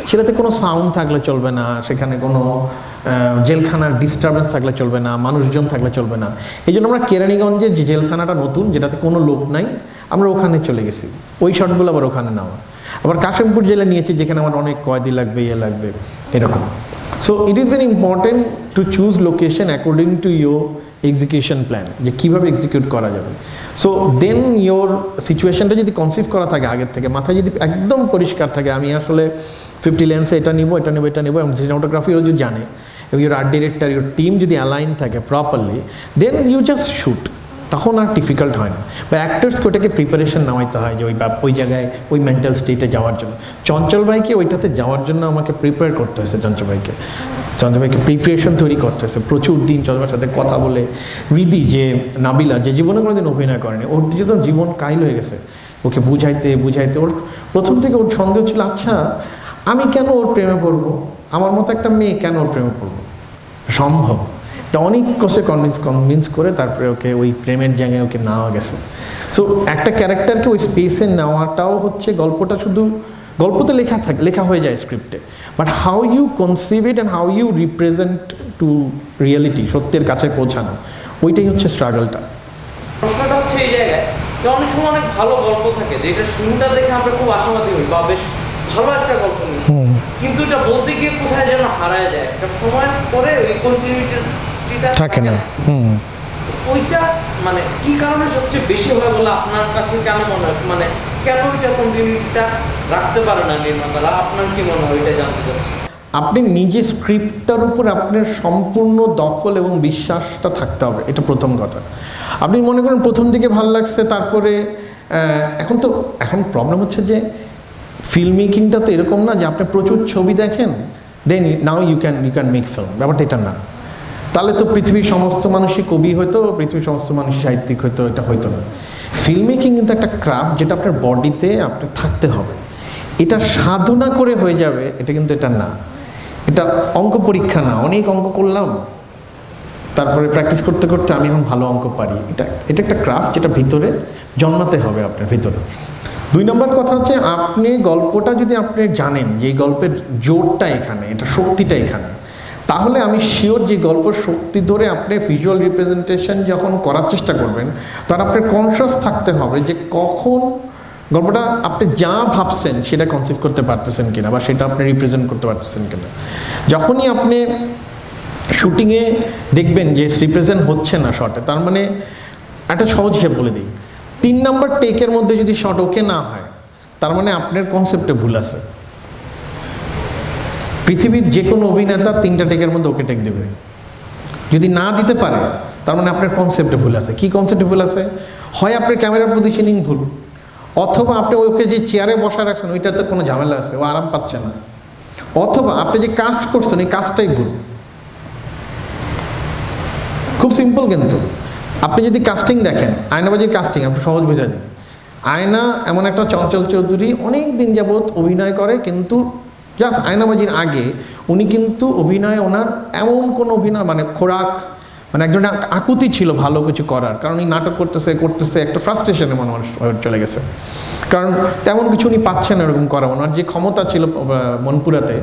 সেটাতে কোনো সাউন্ড থাকলে চলবে না, সেখানে কোনো জেলখানার ডিস্টারবেন্স থাকলে চলবে না, মানুষজন থাকলে চলবে না। এই জন্য আমরা কেরানীগঞ্জের যে জেলখানাটা নতুন, যেটাতে কোনো লোক নাই, আমরা ওখানে চলে গেছি, ওই শটগুলো আবার ওখানে নেওয়া। আবার কাশিমপুর জেলে নিয়েছি, যেখানে আমার অনেক কয়েদি লাগবে, লাগবে, এরকম। So it is very important to choose location according to your execution plan, যে কীভাবে এক্সিকিউট করা যাবে। সো দেন ইয়োর সিচুয়েশনটা যদি কনসিভ করা থাকে আগের থেকে, মাথায় যদি একদম পরিষ্কার থাকে, আমি আসলে 50 লেন্সে এটা নিব, এটা নেব, এটা নেব, এবং সিনেমাটোগ্রাফিও যদি জানে, এবং your art director, your team যদি অ্যালাইন থাকে properly, then you just shoot, তখন আর ডিফিকাল্ট হয় না। বা অ্যাক্টার্সকে ওটাকে প্রিপারেশন নেওয়াইতে হয় যে ওই জায়গায় ওই মেন্টাল স্টেটে যাওয়ার জন্য। চঞ্চল ভাইকে ওইটাতে যাওয়ার জন্য আমাকে প্রিপেয়ার করতে হয়েছে, চঞ্চল ভাইকে প্রিপারেশন তৈরি করতে হয়েছে প্রচুর দিন। চঞ্চল ভাইয়ের সাথে কথা বলে, রিদি যে নাবিলা, যে জীবনে কোনোদিন অভিনয় করেনি, ওর যখন জীবন কাইল হয়ে গেছে, ওকে বুঝাইতে ওর প্রথম থেকে ওর সন্দেহ ছিল, আচ্ছা আমি কেন ওর প্রেমে পড়বো, আমার মতো একটা মেয়ে কেন ওর প্রেমে পড়বো, সম্ভব। এটা অনেক কোষে কনভিন্স করে তারপরে ওকে ওই প্রেমের জায়গায় ওকে নেওয়া গেছে। সো একটা ক্যারেক্টারকে ওই স্পেসে নেওয়াটাও হচ্ছে, গল্পটা শুধু গল্পতে লেখা হয়ে যায় স্ক্রিপ্টে, but how you conceive it and how you represent to reality, সত্যের কাছে পৌঁছানো, ওইটাই হচ্ছে স্ট্রাগলটা। প্রশ্নটা হচ্ছে এই জায়গায় যে অনেক সময় অনেক ভালো গল্প থাকে যেটা শুরুটা দেখে আমরা খুব আশাবাদী হই বা বেশ ভালো একটা গল্প নিই, কিন্তু এটা বলতে গিয়ে কোথায় যেন হারায় যায়, একটা সময় পরে ওই কন্টিনিউটিটা থাকে না। ওইটা মানে কি কারণে সবচেয়ে বেশি হয় বলে আপনার কাছে কেন মনে হয়, মানে কেন ওইটা কন্টিনিউটিটা রাখতে পারে না নির্মাতারা, আপনার কি মনে হয় ওইটা জানতে চাচ্ছি। আপনি নিজে স্ক্রিপ্টটার উপর আপনার সম্পূর্ণ দখল এবং বিশ্বাসটা থাকতে হবে, এটা প্রথম কথা। আপনি মনে করেন প্রথম দিকে ভালো লাগছে, তারপরে এখন প্রবলেম হচ্ছে যে ফিল্ম মেকিংটা তো এরকম না যে আপনি প্রচুর ছবি দেখেন then now you can make film, ব্যাপারটা এটা না। তাহলে তো পৃথিবীর সমস্ত মানুষই কবি হয়তো, পৃথিবীর সমস্ত মানুষই সাহিত্যিক হয়তো, এটা হয়তো না। ফিল্ম মেকিং কিন্তু একটা ক্রাফট যেটা আপনার বডিতে আপনার থাকতে হবে, এটা সাধনা করে হয়ে যাবে এটা কিন্তু এটা না, এটা অঙ্ক পরীক্ষা না। অনেক অঙ্ক করলাম, তারপরে প্র্যাকটিস করতে করতে আমি এখন ভালো অঙ্ক পারি, এটা একটা ক্রাফট যেটা ভিতরে জন্মাতে হবে আপনার ভিতরে। 2 নম্বর কথা হচ্ছে আপনি গল্পটা যদি আপনি জানেন যে এই গল্পের জোরটা এখানে, এটা শক্তিটা এখানে, তাহলে আমি শিওর যে গল্পের শক্তি ধরে আপনি ভিজুয়াল রিপ্রেজেন্টেশন যখন করার চেষ্টা করবেন তখন আপনার কনসিয়াস থাকতে হবে যে কখন গল্পটা আপনি যা ভাবছেন সেটা কনসিভ করতে পারতেছেন কিনা বা সেটা আপনি রিপ্রেজেন্ট করতে পারতেছেন কিনা। যখনই আপনি শুটিংয়ে দেখবেন যে রিপ্রেজেন্ট হচ্ছে না শটে, তার মানে একটা সহজ হিসেব বলে দিই, 3 নম্বর টেকের মধ্যে যদি শট ওকে না হয় তার মানে আপনার কনসেপ্টে ভুল আছে। পৃথিবীর যে কোনো অভিনেতা 3টা টেকের মধ্যে ওকে টেক দেবে, যদি না দিতে পারে তার মানে আপনার কনসেপ্টে ভুল আছে। কী কনসেপ্টে ভুল আছে? হয় আপনার ক্যামেরার পজিশনিং ভুল, অথবা আপনি ওকে যে চেয়ারে বসা রাখছেন ওইটাতে কোনো ঝামেলা আছে, ও আরাম পাচ্ছে না, অথবা আপনি যে কাস্ট করছেন এই কাজটাই ভুল। খুব সিম্পল, কিন্তু আপনি যদি কাস্টিং দেখেন, আয়নাবাজির কাস্টিং আপনি সহজ বোঝা দিন। আয়না এমন একটা চঞ্চল চৌধুরী অনেক দিন যাবৎ অভিনয় করে, কিন্তু জাস্ট আয়নাবাজির আগে উনি কিন্তু অভিনয়ে ওনার এমন কোনো অভিনয় মানে খোরাক মানে একজন আকুতি ছিল ভালো কিছু করার, কারণ উনি নাটক করতেছে একটা ফ্রাস্ট্রেশনে মানুষ চলে গেছে, কারণ তেমন কিছু উনি পাচ্ছেন এরকম করা। ওনার যে ক্ষমতা ছিল মনপুরাতে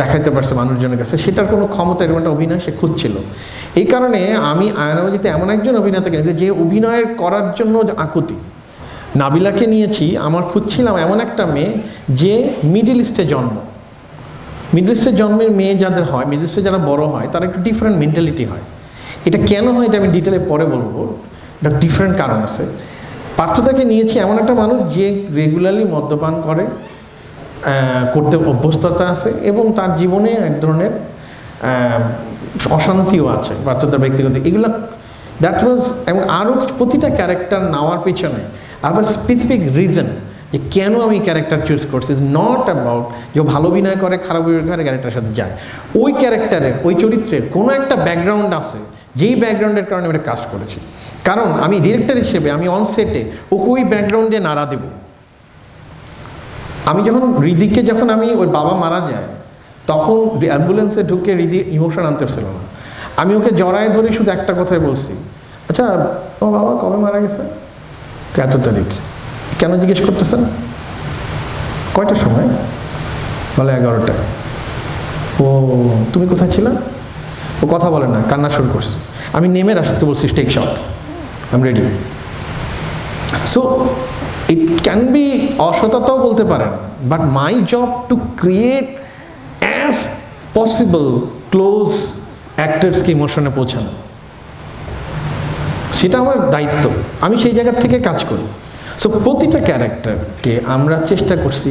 দেখাইতে পারছে মানুষজনের কাছে, সেটার কোনো ক্ষমতা এরকম একটা অভিনয় সে খুঁজছিল। এই কারণে আমি আয়নাবাজিতে এমন একজন অভিনেতাকে নিয়েছি যে অভিনয়ের করার জন্য আকুতি। নাবিলাকে নিয়েছি, আমার খুঁজছিলাম এমন একটা মেয়ে যে মিডল ইস্টে জন্ম, মিডল ইস্টের জন্মের মেয়ে যাদের হয়, মিডল ইস্টে যারা বড় হয় তারা একটু ডিফারেন্ট মেন্টালিটি হয়। এটা কেন হয় এটা আমি ডিটেলে পরে বলবো, এটা ডিফারেন্ট কারণ আছে। পার্থতাকে নিয়েছি এমন একটা মানুষ যে রেগুলারলি মদ্যপান করতে অভ্যস্ততা আছে এবং তার জীবনে এক ধরনের অশান্তিও আছে পার্থতার ব্যক্তিগত, এগুলো দ্যাট ওয়াজ। এবং আরও প্রতিটা ক্যারেক্টার নেওয়ার পিছনে আবার স্পেসিফিক রিজন যে কেন আমি ক্যারেক্টার চুজ করছি, ইজ নট অ্যাবাউট যে ভালো অভিনয় করে খারাপ অভিনয় করে ক্যারেক্টারের সাথে যায়। ওই ক্যারেক্টারের ওই চরিত্রের কোনো একটা ব্যাকগ্রাউন্ড আছে, যেই ব্যাকগ্রাউন্ডের কারণে আমি কাজ করেছি। কারণ আমি ডিরেক্টর হিসেবে আমি অন সেটে ওকে ওই ব্যাকগ্রাউন্ডে নাড়া দেব। আমি যখন হৃদিকে আমি ওর বাবা মারা যায় তখন অ্যাম্বুলেন্সে ঢুকে হৃদি ইমোশন আনতে পারছিল না, আমি ওকে জড়ায় ধরে শুধু একটা কথাই বলছি, আচ্ছা ও বাবা কবে মারা গেছে, কত তারিখ, কেন জিজ্ঞেস করতেছেন, কয়টার সময়, বলে 11টায়। ও তুমি কোথায় ছিল? ও কথা বলে না, কান্না শুরু করছে। আমি নেমে রাশিদকে বলছি take shot, I am ready. So it can be অসততাও বলতে পারেন, but my job to create as possible close অ্যাক্টার্সকে ইমোশনে পৌঁছানো, সেটা আমার দায়িত্ব, আমি সেই জায়গার থেকে কাজ করি। সো প্রতিটা ক্যারেক্টারকে আমরা চেষ্টা করছি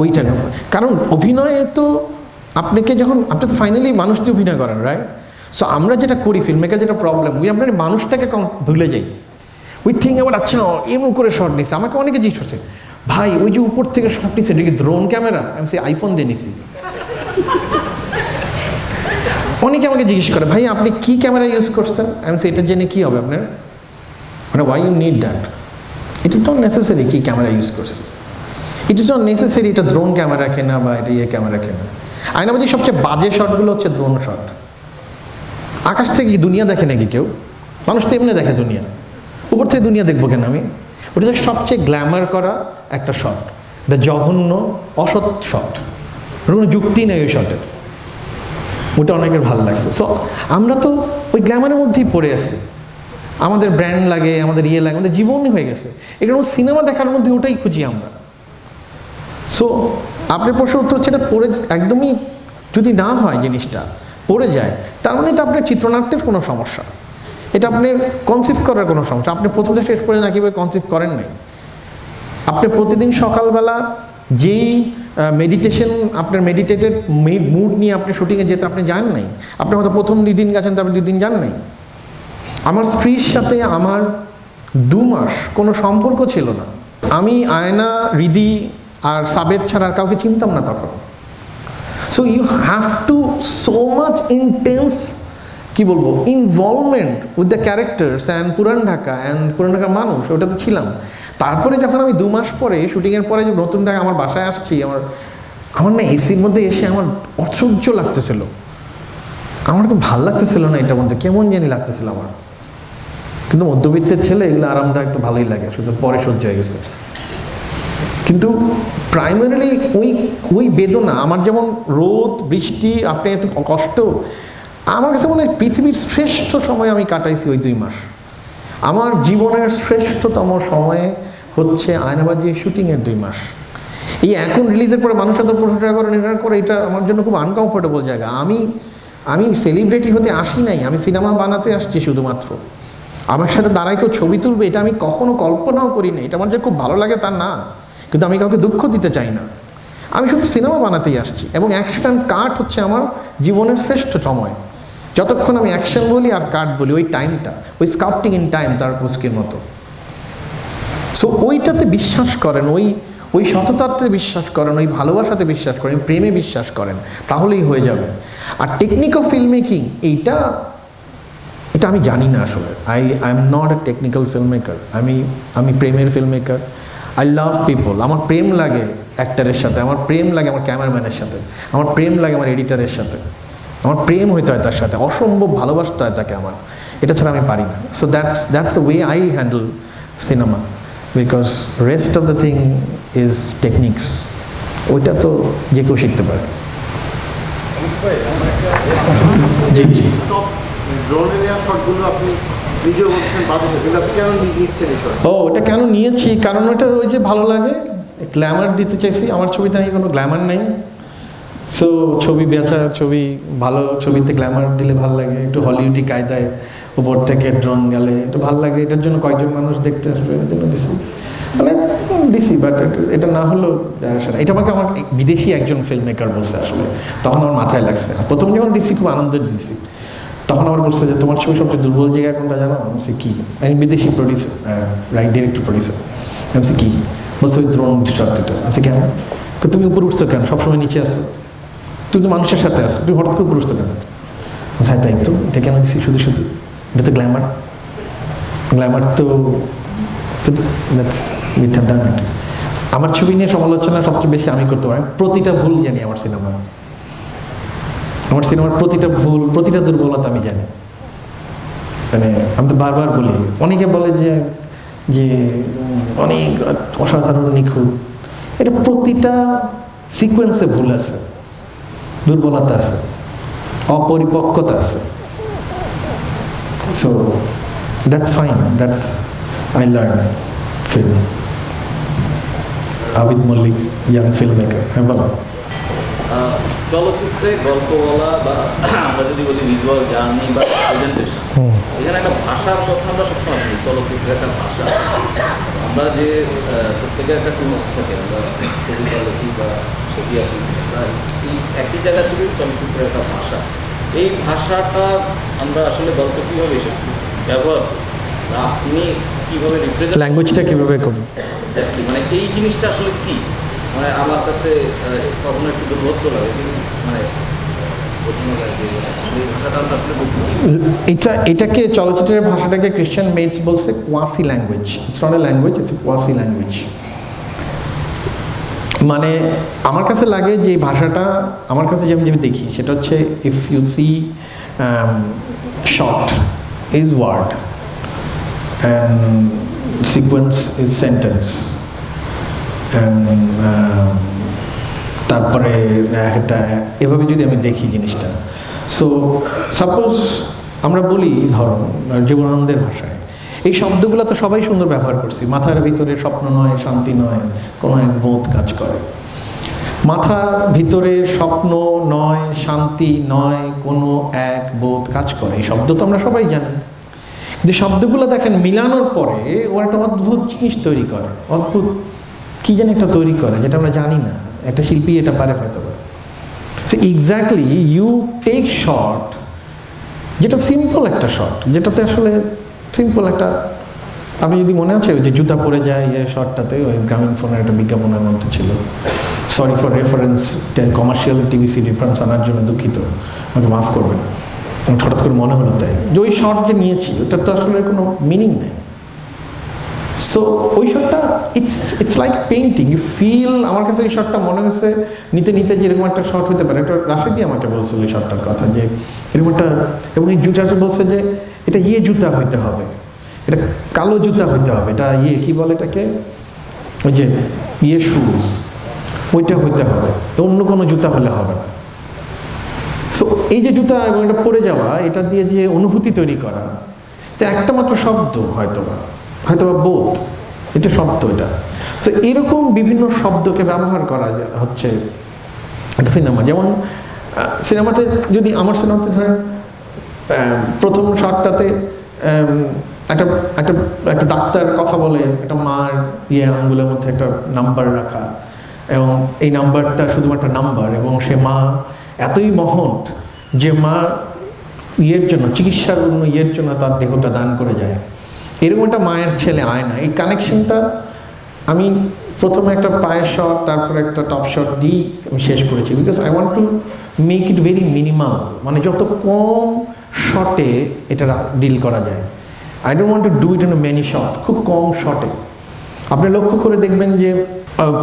ওইটা, কারণ অভিনয়ে তো আপনাকে যখন আপনি তো ফাইনালি মানুষ দিয়ে অভিনয় করেন, রাইট? সো আমরা যেটা করি ফিল্মমেকার যেটা প্রবলেম, আমরা মানুষটাকে ভুলে যাই। উই থিঙ্ক আবার আচ্ছা এমন করে শট নিচ্ছে। আমাকে অনেকে জিজ্ঞেস করছে, ভাই ওই যে উপর থেকে শট নিচ্ছে এটা কি ড্রোন ক্যামেরা? আমি সে আইফোন দিয়ে নিছি। অনেকে আমাকে জিজ্ঞেস করে, ভাই আপনি কি ক্যামেরা ইউজ করছেন? আমি সে এটা জেনে কী হবে আপনার, মানে why you need that? It is not necessary কি ক্যামেরা ইউজ করছে, ইট ইজ নট নেসেসারি এটা ড্রোন ক্যামেরা কেনা বা এটা ক্যামেরা কেনা। আয়নাবাজির সবচেয়ে বাজে শটগুলো হচ্ছে ড্রোন শট। আকাশ থেকে কি দুনিয়া দেখে নাকি কেউ? মানুষ তো এমনি দেখে দুনিয়া, উপর থেকে দুনিয়া দেখবো কেন আমি? ওটা সবচেয়ে গ্ল্যামার করা একটা শট। এটা জঘন্য অসৎ শট, কোনো যুক্তি নেই ওই শটের, ওটা অনেকের ভালো লাগছে। সো আমরা তো ওই গ্ল্যামারের মধ্যেই পড়ে আসছি, আমাদের ব্র্যান্ড লাগে, আমাদের ইয়ে লাগে, আমাদের জীবনই হয়ে গেছে, এটা সিনেমা দেখার মধ্যে ওটাই খুঁজি আমরা। সো আপনার প্রশ্ন উত্তর হচ্ছে এটা পড়ে একদমই যদি না হয় জিনিসটা পড়ে যায়, তার মানে এটা আপনার চিত্রনাট্যের কোনো সমস্যা, এটা আপনার কনসিভ করার কোনো সমস্যা। আপনি প্রথম থেকে শেষ পর্যন্ত একইভাবে কনসিভ করেন নাই। আপনি প্রতিদিন সকালবেলা যেই মেডিটেশন, আপনার মেডিটেটেড মুড নিয়ে আপনি শুটিংয়ে যেতে আপনি যান নাই, আপনি হয়তো প্রথম 2 দিন গেছেন, তারপর 2 দিন যান নাই। আমার স্ত্রীর সাথে আমার 2 মাস কোনো সম্পর্ক ছিল না, আমি আয়না, রিদি আর সাবের ছাড়া আর কাউকে চিনতাম না তখন। So you have to so much intense কি বলবো involvement with the characters and পুরান ঢাকার মানুষ, ওটাতে ছিলাম। তারপরে যখন আমি 2 মাস পরে শুটিংয়ের পরে যে নতুন ঢাকা আমার বাসায় আসছি, আমার না এসির মধ্যে এসে আমার অসহ্য লাগতেছিল, আমার খুব ভালো লাগতেছিল না, এটার মধ্যে কেমন জানি লাগতেছিল আমার। কিন্তু মধ্যবিত্তের ছেলে এগুলো আরামদায়ক তো ভালোই লাগে, শুধু পরে সহ্য হয়ে গেছে। কিন্তু প্রাইমারিলি ওই বেদনা, আমার যেমন রোদ বৃষ্টি, আপনি এত কষ্ট, আমার কাছে মনে হয় পৃথিবীর শ্রেষ্ঠ সময় আমি কাটাইছি ওই 2 মাস। আমার জীবনের শ্রেষ্ঠতম সময় হচ্ছে আয়নাবাজি শুটিংয়ের 2 মাস। এই এখন রিলিজের পরে মানুষ এত প্রশংসা করে, এটা আমার জন্য খুব আনকমফোর্টেবল জায়গা। আমি সেলিব্রিটি হতে আসি নাই, আমি সিনেমা বানাতে আসছি শুধুমাত্র। আমার সাথে দাঁড়ায় কেউ ছবি তুলবে, এটা আমি কখনো কল্পনাও করি না। এটা আমার যে খুব ভালো লাগে তা না, কিন্তু আমি কাউকে দুঃখ দিতে চাই না। আমি শুধু সিনেমা বানাতেই আসছি, এবং অ্যাকশন কাট হচ্ছে আমার জীবনের শ্রেষ্ঠ সময়। যতক্ষণ আমি অ্যাকশন বলি আর কাট বলি, ওই টাইমটা, ওই স্কাল্পটিং ইন টাইম, তার পুস্কির মতো। সো ওইটাতে বিশ্বাস করেন, ওই সততাতে বিশ্বাস করেন, ওই ভালোবাসাতে বিশ্বাস করেন, প্রেমে বিশ্বাস করেন, তাহলেই হয়ে যাবে। আর টেকনিক অফ ফিল্ম মেকিং এটা আমি জানি না আসলে। I am not a technical film maker. আমি প্রেমের film maker. I love people. আমার প্রেম লাগে অ্যাক্টারের সাথে, আমার প্রেম লাগে আমার ক্যামেরাম্যানের সাথে, আমার প্রেম লাগে আমার এডিটারের সাথে, আমার প্রেম হইতে হয় তার সাথে, অসম্ভব ভালোবাসতে হয় তাকে আমার। এটা ছাড়া আমি পারি না। So that's the way I handle cinema, because rest of the thing is techniques. ওইটা তো যে কেউ শিখতে পারে। জি জি। ওটা কেন নিয়েছি, কারণ ওটা ওই যে ভালো লাগে, গ্ল্যামার দিতে চাইছি। আমার ছবিতে নেই কোনো গ্ল্যামার নেই। সো ছবি বেচা, ছবি ভালো ছবিতে গ্ল্যামার দিলে ভালো লাগে, একটু হলিউডি কায়দায় উপর থেকে ড্রোন গেলে একটু ভালো লাগে, এটার জন্য কয়েকজন মানুষ দেখতে আসবে, এর জন্য দিছি, মানে দিছি। বাট এটা না হলেও এটা আমাকে আমার বিদেশি একজন ফিল্ম মেকার বলছে আসলে, তখন আমার মাথায় লাগছে। প্রথম যখন দিছি খুব আনন্দের দিছি, তখন আমার বলছে যে তোমার ছবি সবচেয়ে দুর্বল জায়গা কোনটা জানো? আমি বলছি কী? আমি বিদেশি প্রডিউসার, ডিরেক্টর প্রডিউসার। আমি বলছি কী? বলছে ওই ড্রোন ডিস্ট্রাক্টরটা। আচ্ছা কেন? তো তুমি উপরে উঠছো কেন? সবসময় নিচে আসো, তুমি তো মানুষের সাথে আসো, তুমি হঠাৎ করে উপরে উঠছো কেন? হ্যাঁ তাই তো, এটা কেন দিচ্ছি শুধু শুধু? এটা তো গ্ল্যামার তো আমার ছবি নিয়ে সমালোচনা সবচেয়ে বেশি আমি করতে পারি। প্রতিটা ভুল জানি আমার সিনেমার প্রতিটা ভুল, প্রতিটা দুর্বলতা আমি জানি। মানে আমি তো বারবার বলি, অনেকে বলে যে অনেক অসাধারণ নিখুঁত, এটা প্রতিটা সিকোয়েন্সে ভুল আছে, দুর্বলতা আছে, অপরিপক্কতা আছে। So that's fine, that's I learn film. Abid Mallick, young filmmaker. হ্যাঁ বলো। চলচ্চিত্রে গল্প বলা বা আমরা যদি বলি ভিজুয়াল জার্নি বা প্রেজেন্টেশন, এখানে একটা ভাষার কথা আমরা সবসময় শুনি। চলচ্চিত্রের একটা ভাষা, আমরা যে প্রত্যেকের একটা টুলস থাকে, আমরা কবিতা লিখি বা ছবি আঁকি, এই একই জায়গা থেকে চলচ্চিত্রের একটা ভাষা। এই ভাষাটা আমরা আসলে গল্প কীভাবে ব্যবহার আপনি কীভাবে রিপ্রেজেন্ট, ল্যাঙ্গুয়েজটা কীভাবে করবেন, মানে এই জিনিসটা আসলে কী? মানে আমার কাছে কখনো একটু দুর্বোধ্য লাগে, কিন্তু মানে এটাকে চলচ্চিত্রের ভাষাটাকে ক্রিশ্চিয়ান মেটস বলছে quasi language. It's not a language, it's a quasi language. মানে আমার কাছে লাগে যে ভাষাটা, আমার কাছে যেমন দেখি সেটা হচ্ছে, if you see shot is word and sequence is sentence, তারপরে একটা এভাবে যদি আমি দেখি জিনিসটা, সো সাপোজ আমরা বলি ধরো জীবনানন্দের ভাষায়, এই শব্দগুলো তো সবাই সুন্দর ব্যবহার করছি, মাথার ভিতরে স্বপ্ন নয়, শান্তি নয়, কোনো এক বোধ কাজ করে। মাথার ভিতরে স্বপ্ন নয়, শান্তি নয়, কোনো এক বোধ কাজ করে, এই শব্দ তো আমরা সবাই জানি। কিন্তু শব্দগুলো দেখেন মিলানোর পরে ও একটা অদ্ভুত জিনিস তৈরি করে, অদ্ভুত কী যেন একটা তৈরি করে যেটা আমরা জানি না, একটা শিল্পী এটা পারে হয়তো। So exactly you take shot, যেটা সিম্পল একটা শট, যেটাতে আসলে সিম্পল একটা, আমি যদি মনে আছে ওই যে জুতা পরে যায় এই শটটাতে, ওই গ্রামীণ ফোনের একটা বিজ্ঞাপনের মধ্যে ছিল, sorry for reference, commercial TVC reference আনার জন্য দুঃখিত, আমাকে মাফ করবেন, হঠাৎ করে মনে হলো তাই, যে ওই শট যে নিয়েছি ওটার তো আসলে কোনো মিনিং নেই। সো ওই শটটা it's like painting, you feel, আমার কাছে এই শটটা মনে হয়েছে নিতে নিতে যে এরকম একটা শট হতে পারে। একটা রাশেদি আমাকে বলছিল এই শটটার কথা, যে এরকম একটা, এবং এই জুতা বলছে যে এটা জুতা হইতে হবে, এটা কালো জুতা হইতে হবে, এটা কি বলে এটাকে, ওই যে শুজ, ওইটা হইতে হবে, অন্য কোনো জুতা হলে হবে না। সো এই যে জুতা এবং এটা পরে যাওয়া, এটা দিয়ে যে অনুভূতি তৈরি করা, এটা একটা মাত্র শব্দ হয়তোবা বোধ, এটা শব্দ এটা। সো এরকম বিভিন্ন শব্দকে ব্যবহার করা হচ্ছে একটা সিনেমা। যেমন সিনেমাতে যদি আমার সিনেমাতে ধরেন প্রথম শটটাতে একটা একটা একটা ডাক্তার কথা বলে, একটা মার আঙ্গুলের মধ্যে একটা নাম্বার রাখা, এবং এই নাম্বারটা শুধুমাত্র নাম্বার, এবং সে মা এতই মহৎ যে মা জন্য, চিকিৎসার অন্য জন্য তার দেহটা দান করে যায়। এরকম একটা মায়ের ছেলে আয়না, এই কানেকশনটা আমি প্রথমে একটা পায়ের শট, তারপরে একটা টপ শট দিয়ে আমি শেষ করেছি, because I want to make it very minimal, মানে যত কম শটে এটা ডিল করা যায়। I don't want to do it in many shots, খুব কম শটে। আপনি লক্ষ্য করে দেখবেন যে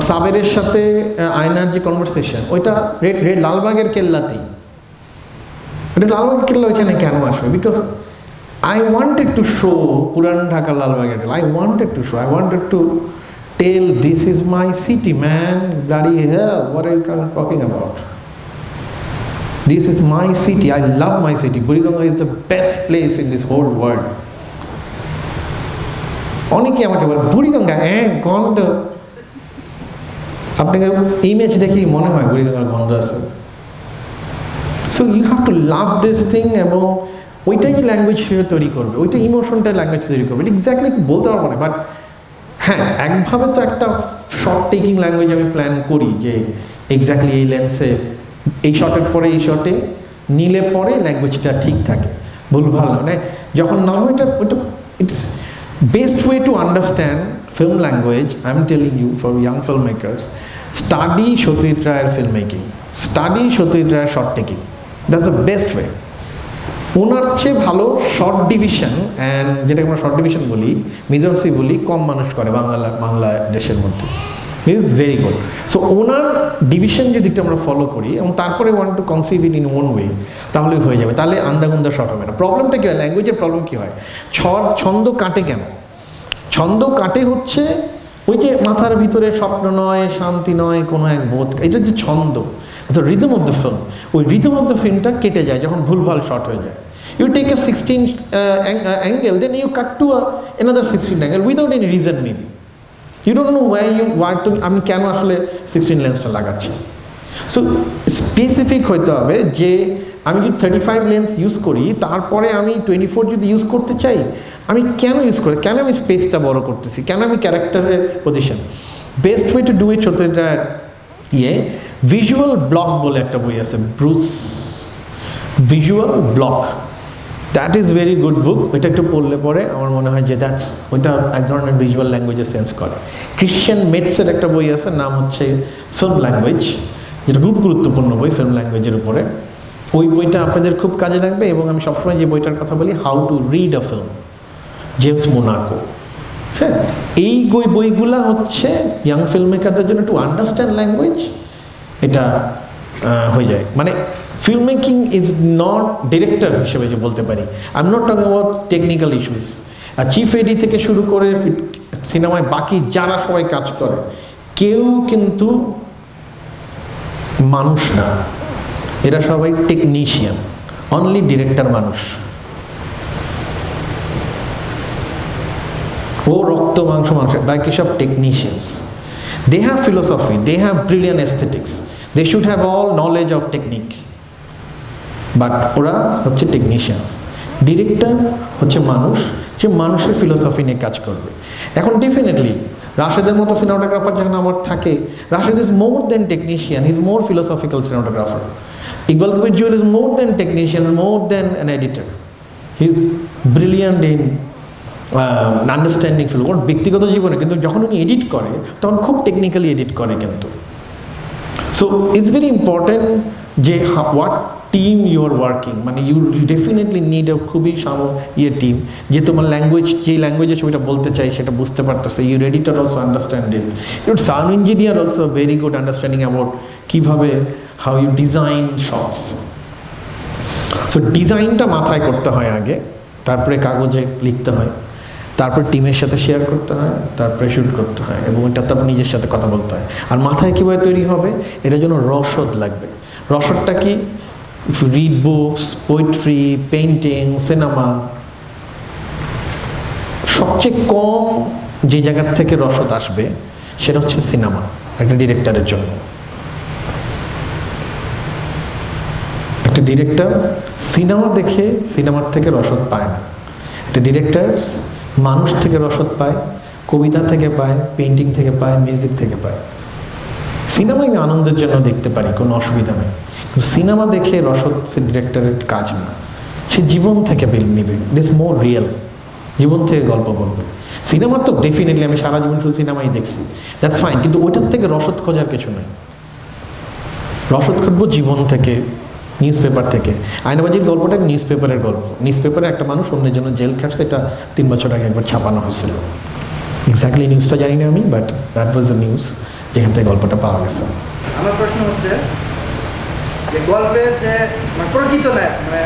সাবেরের সাথে আয়নার যে কনভারসেশন, ওইটা লালবাগের কেল্লাতেই, এটা লালবাগের কেল্লা ওইখানে কেন আসবে? Because I wanted to show Puran Dhaka Lalbagh. I wanted to tell this is my city, man. Bloody hell, what are you talking about? This is my city. I love my city. Buriganga is the best place in this whole world. অনেকে আমাকে বলে বুড়িগঙ্গা গন্ধ, আপনাকে image দেখি মনে হয় বুড়িগঙ্গার গন্ধ আছে। So you have to love this thing, এবং ওইটাই ল্যাঙ্গুয়েজ হিসেবে তৈরি করবে, ওইটা ইমোশনটাই ল্যাঙ্গুয়েজ তৈরি করবে। এক্স্যাক্টলি বলতে পারবো না, বাট হ্যাঁ একভাবে তো একটা শর্ট টেকিং ল্যাঙ্গুয়েজ আমি প্ল্যান করি, যে এক্স্যাক্টলি এই লেন্সে এই শটের পরে এই শটে নিলে পরে ল্যাঙ্গুয়েজটা ঠিক থাকে, ভুলভাল মানে যখন না হয়, ওইটা it's best way to understand film language. I am telling you for young film makers, study Satyajit রায়ের ফিল্ম মেকিং, স্টাডি সত্যজিৎ রায়ের shot taking, that's the best way. ওনার চেয়ে ভালো শর্ট ডিভিশন, অ্যান্ড যেটাকে আমরা শর্ট ডিভিশন বলি, মিজন্সি বলি, কম মানুষ করে বাংলাদেশের মধ্যে। Is very good. সো ওনার ডিভিশন যেদিকটা আমরা ফলো করি এবং তারপরে want to conceive it in own way, তাহলে হয়ে যাবে, তাহলে আন্দাগুন্দা শর্ট হবে না। প্রবলেমটা কী হয়, ল্যাঙ্গুয়েজের প্রবলেম কী হয়, ছন্দ কাটে কেন? ছন্দ কাটে হচ্ছে ওই যে মাথার ভিতরে স্বপ্ন নয়, শান্তি নয়, কোনো এক বোধ, এটা যে ছন্দ, the rhythm of the film, ওই rhythm of the filmটা কেটে যায় যখন ভুলভাল শর্ট হয়ে যায়। You take a 16 angle, then you cut to another 16 angle without any reason maybe. You don't know why to আমি কেন আসলে 16 লেন্সটা লাগাচ্ছি। সো স্পেসিফিক হইতে হবে যে আমি যদি 35 লেন্স ইউজ করি, তারপরে আমি 24 যদি ইউজ করতে চাই, আমি কেন ইউজ করি, কেন আমি স্পেসটা বড় করতেছি, কেন আমি ক্যারেক্টারের position. Best way two do ইট হতে যায় ভিজুয়াল ব্লক বলে একটা বই আছে, Bruce visual block, that is very good বুক। ওইটা একটু পড়লে পরে আমার মনে হয় যে ওইটা এক ধরনের ভিজুয়াল ল্যাঙ্গুয়েজের সেন্স করে। ক্রিশ্চিয়ান মেটসের একটা বই আছে, নাম হচ্ছে ফিল্ম ল্যাঙ্গুয়েজ, যেটা খুব গুরুত্বপূর্ণ বই ফিল্ম ল্যাঙ্গুয়েজের উপরে। ওই বইটা আপনাদের খুব কাজে লাগবে। এবং আমি সবসময় যে বইটার কথা বলি, how to read a film, James Monaco. হ্যাঁ, এই বইগুলা হচ্ছে ইয়াং ফিল্ম মেকারদের জন্য টু আন্ডারস্ট্যান্ড ল্যাঙ্গুয়েজ, এটা হয়ে যায়। মানে film making is not director হিসেবে যে বলতে পারি, I am not talking about technical issues. আর চিফ এডি থেকে শুরু করে সিনেমায় বাকি যারা সবাই কাজ করে, কেউ কিন্তু মানুষ না, এরা সবাই টেকনিশিয়ান। অনলি ডিরেক্টর মানুষ, ও রক্ত মাংস মানুষ, বাকি সব technicians. They have philosophy, they have brilliant aesthetics, they should have all knowledge of technique, but ওরা হচ্ছে টেকনিশিয়ান। ডিরেক্টর হচ্ছে মানুষ, যে মানুষের ফিলোসফি নিয়ে কাজ করবে। এখন ডেফিনেটলি রাশেদের মতো সিনেমাটোগ্রাফার যখন আমার থাকে, Rashed is more than technician, he is more philosophical cinematographer. Iqbal Kabir Jewel is more than technician, more than an editor. He is brilliant in understanding film. ওর ব্যক্তিগত জীবনে কিন্তু যখন উনি এডিট করে তখন খুব টেকনিক্যালি এডিট করে কিন্তু। সো ইটস ভেরি ইম্পর্টেন্ট যে what team you are working, মানে ইউ ডেফিনেটলি নিড এ খুবই টিম, যে তোমার ল্যাঙ্গুয়েজ, যে ল্যাঙ্গুয়েজে ছবিটা বলতে চাই সেটা বুঝতে পারতেছে। Your editor also understand it, your sound engineer also very good understanding about কীভাবে how you design shots. So ডিজাইনটা মাথায় করতে হয় আগে, তারপরে কাগজে লিখতে হয়, তারপর টিমের সাথে শেয়ার করতে হয়, তারপরে শুট করতে হয়, এবং এটা তারপর নিজের সাথে কথা বলতে হয়। আর মাথায় কীভাবে তৈরি হবে, এটার জন্য রসদ লাগবে। রসদটা কি? Read books, poetry, painting, cinema. সবচেয়ে কম যে জায়গার থেকে রসদ আসবে সেটা হচ্ছে সিনেমা একটা ডিরেক্টরের জন্য। একটা ডিরেক্টর সিনেমা দেখে সিনেমার থেকে রসদ পায় না। একটা ডিরেক্টর মানুষ থেকে রসদ পায়, কবিতা থেকে পায়, পেইন্টিং থেকে পায়, মিউজিক থেকে পায়। সিনেমা আমি আনন্দের জন্য দেখতে পারি, কোনো অসুবিধা নেই, কিন্তু সিনেমা দেখে রসদ সে ডিরেক্টরের কাজ না। সে জীবন থেকে ফিল্ম নেবে, ইট ইজ মোর রিয়েল, জীবন থেকে গল্প বলবে। সিনেমা তো ডেফিনেটলি আমি সারা জীবন শুধু সিনেমাই দেখছি, দ্যাটস ফাইন, কিন্তু ওইটার থেকে রসদ খোঁজার কিছু নেই। রসদ খুঁজবো জীবন থেকে, নিউজ পেপার থেকে। আয়নাবাজির গল্পটা নিউজ পেপারের গল্প। নিউজ পেপারে একটা মানুষ অন্যের জন্য জেল খাটছে, এটা 3 বছর আগে একবার ছাপানো হয়েছিল। এক্স্যাক্টলি নিউজটা জানি না আমি, but that was the news যেখান থেকে গল্পটা পাওয়া গেছে। আমার প্রশ্ন হচ্ছে যে গল্পের যে প্রকৃত নায়ক, মানে